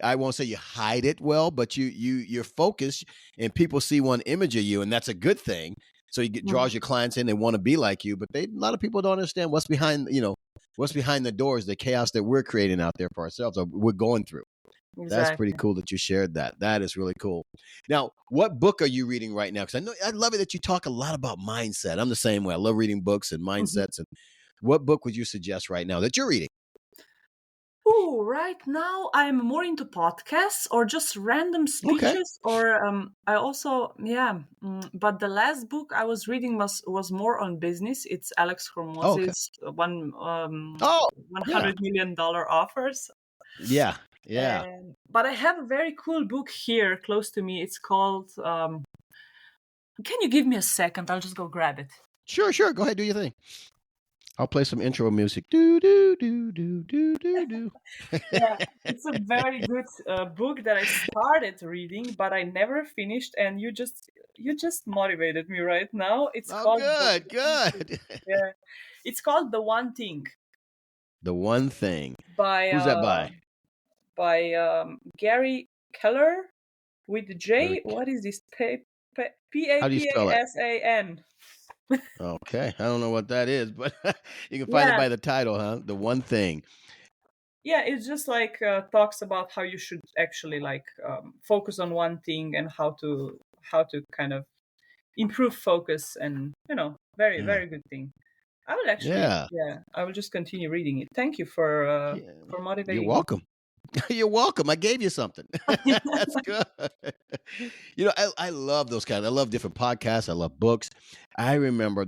I won't say you hide it well, but you're focused and people see one image of you, and that's a good thing. So Mhm. draws your clients in, they want to be like you, but a lot of people don't understand what's behind the doors, the chaos that we're creating out there for ourselves or we're going through. That's pretty Exactly. cool that you shared that. That is really cool. Now, what book are you reading right now? Because I love it that you talk a lot about mindset. I'm the same way. I love reading books and Mhm. mindsets. And what book would you suggest right now that you're reading? Oh, right now I'm more into podcasts or just random Okay. speeches, or I also, yeah. But the last book I was reading was more on business. It's Alex Oh, okay. Hormoz's Oh, yeah. $100 million offers. Yeah. Yeah. But I have a very cool book here close to me. It's called. Can you give me a second? I'll just go grab it. Sure, sure. Go ahead, do your thing. I'll play some intro music. Do do do do do do do. Yeah, it's a very good book that I started reading, but I never finished. And you just motivated me right now. It's Oh, called The good, One Thing. good. Yeah, it's called The One Thing The one thing. by Who's that uh by? by Gary Keller with Very. J. What is this? How do you spell it? Papasan. Okay, I don't know what that is, but you can find it Yeah, by the title, huh? The one thing. yeah. It's just like talks about how you should actually like focus on one thing, and how to kind of improve focus, and very Yeah. very good thing. I will actually, Yeah. I will just continue reading it. Thank you Yeah. for You're motivating me. welcome. You're welcome. I gave you something. That's good. I love those kinds. I love different podcasts. I love books. I remember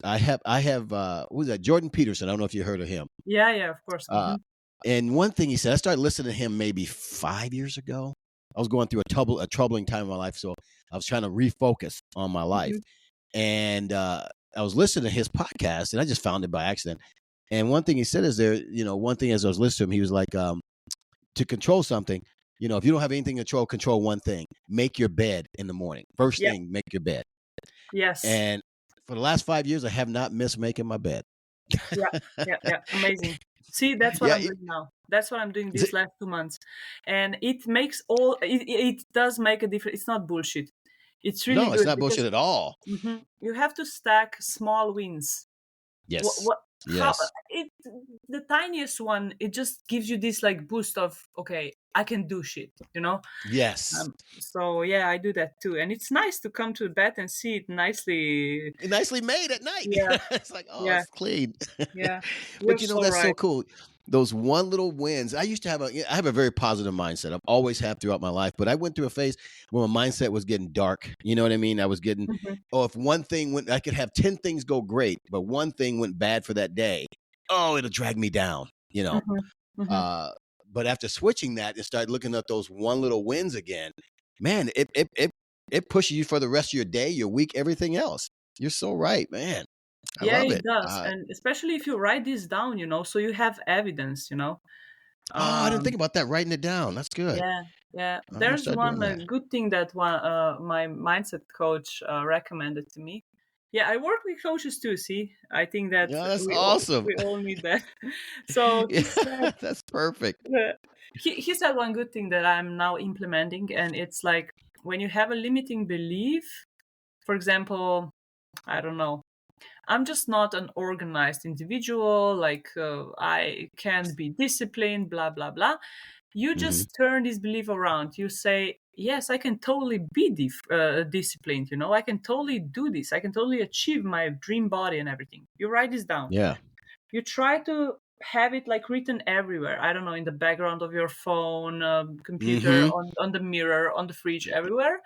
I have who was that? Jordan Peterson. I don't know if you heard of him. Yeah, of course. Uh and one thing he said, I started listening to him maybe 5 years ago. I was going through a troubling time in my life, so I was trying to refocus on my life. Hmm. And I was listening to his podcast, and I just found it by accident. And one thing he said is one thing as I was listening to him, he was like, to control something, if you don't have anything to control one thing, make your bed in the morning. First Yeah. thing, make your bed. Yes. And for the last 5 years, I have not missed making my bed. Yeah. Amazing. See, that's what Yeah. I'm doing now. That's what I'm doing Is these it- last 2 months, and it does make a difference. It's not bullshit. It's really no, it's good not because bullshit at all. you have to stack small wins. Yes. What how Yes. it the tiniest one, it just gives you this like boost of, okay, I can do shit. Yes. So yeah, I do that too, and it's nice to come to bed and see it nicely. Nicely made at night. Yeah, It's like, oh, yeah, it's clean. yeah. You're But so that's so right. cool. Those one little wins. I have a very positive mindset. I've always had throughout my life, but I went through a phase where my mindset was getting dark. You know what I mean? I was getting, Hmm. if one thing went, I could have 10 things go great, but one thing went bad for that day. Oh, it'll drag me down. Hmm. Hmm. Uh, but after switching that and start looking at those one little wins again, man, it pushes you for the rest of your day, your week, everything else. You're so right, man. I Yeah, love it it. does, and especially if you write this down, so you have evidence. I didn't Um, think about that. Writing it down. That's good. yeah. I'm gonna There's start one doing that. good thing that my mindset coach recommended to me. Yeah, I work with coaches too. See, I think that Yeah, that's we all awesome. we all need that. So Yeah, that's perfect. he said one good thing that I'm now implementing, and it's like when you have a limiting belief, for example, I don't know, I'm just not an organized individual, like I can't be disciplined, blah blah blah. You Hmm. just turn this belief around. You say, yes, I can totally be disciplined. I can totally do this. I can totally achieve my dream body and everything. You write this down. Yeah. You try to have it like written everywhere. I don't know, in the background of your phone, computer, Hmm. on the mirror, on the fridge, everywhere.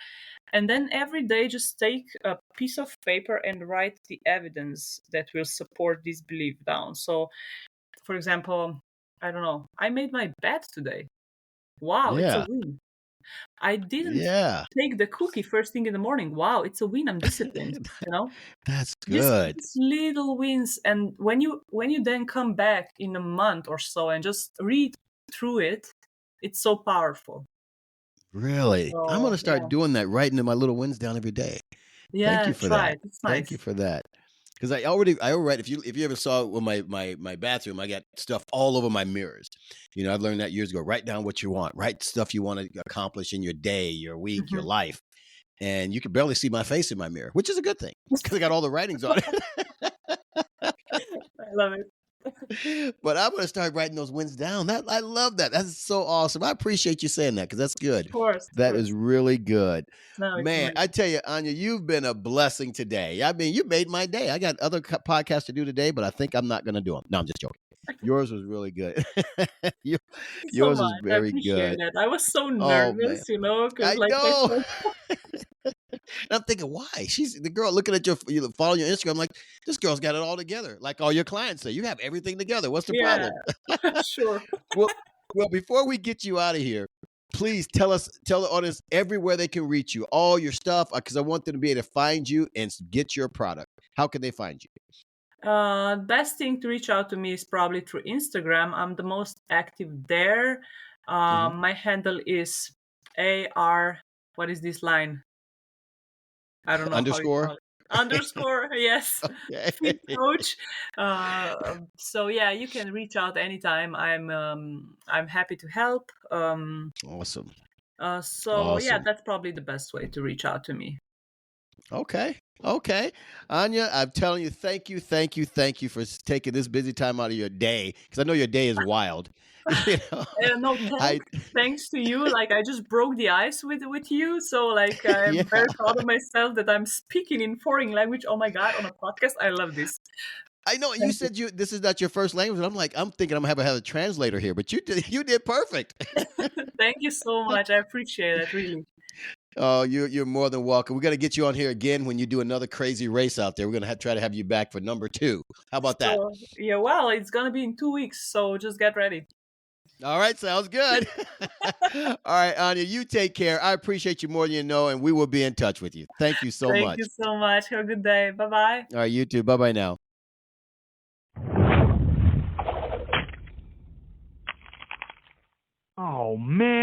And then every day just take a piece of paper and write the evidence that will support this belief down. So, for example, I don't know, I made my bed today. Wow, it's a Yeah. win. I didn't Yeah. take the cookie first thing in the morning. Wow, it's a win. I'm disciplined. You know, That's just good. these little wins, and when you then come back in a month or so and just read through it, it's so powerful. Really. I'm So gonna start doing that, writing my little wins down every day. Thank yeah, you for try that. it. It's Thank you nice. for that. Because I already write. If you ever saw with my bathroom, I got stuff all over my mirrors. I've learned that years ago. Write down what you want. Write stuff you want to accomplish in your day, your week, your Mhm. life. And you can barely see my face in my mirror, which is a good thing because I got all the writings on I love it. it. But I'm gonna start writing those wins down. I love that. That's so awesome. I appreciate you saying that because that's good. Of course, of That is course. really good. No, it's Man, I amazing. tell you, Anya, you've been a blessing today. I mean, you made my day. I got other podcasts to do today, but I think I'm not going to do them. No, I'm just joking. Yours was really good. You- Thank you so Yours was much. I very appreciate good. that. I was so Oh man, nervous, because I like I know. said, And I'm thinking, why? She's the girl looking at following your Instagram. Like, this girl's got it all together. Like all your clients say, you have everything together. What's the yeah, problem? sure. Well, before we get you out of here, please tell the audience everywhere they can reach you, all your stuff, because I want them to be able to find you and get your product. How can they find you? Best thing to reach out to me is probably through Instagram. I'm the most active there. Hmm. My handle is AR. What is this line? I don't know how you Underscore. call it. Underscore, yes. Okay. Fit coach. So yeah, you can reach out anytime. I'm happy to help. Awesome. So yeah, Awesome. that's probably the best way to reach out to me. Okay. Okay. Anya, I'm telling you, thank you, thank you, thank you for taking this busy time out of your day. Because I know your day is wild. You know, No, I thanks to you. Like I just broke the ice with you. So like I'm yeah. very proud of myself that I'm speaking in foreign language. Oh my god, on a podcast. I love this. I know. You said this is not your first language. And I'm thinking I'm gonna have a translator here, but you did perfect. Thank you so much. I appreciate it, really. Oh, you're more than welcome. We're gonna get you on here again when you do another crazy race out there. We're gonna try to have you back for number 2. How about that? So, yeah, well, it's gonna be in 2 weeks, so just get ready. All right, sounds good. All right, Anja, you take care. I appreciate you more than you know, and we will be in touch with you. Thank you so much. Thank you so much. Have a good day. Bye-bye. All right, you too. Bye-bye now. Oh, man.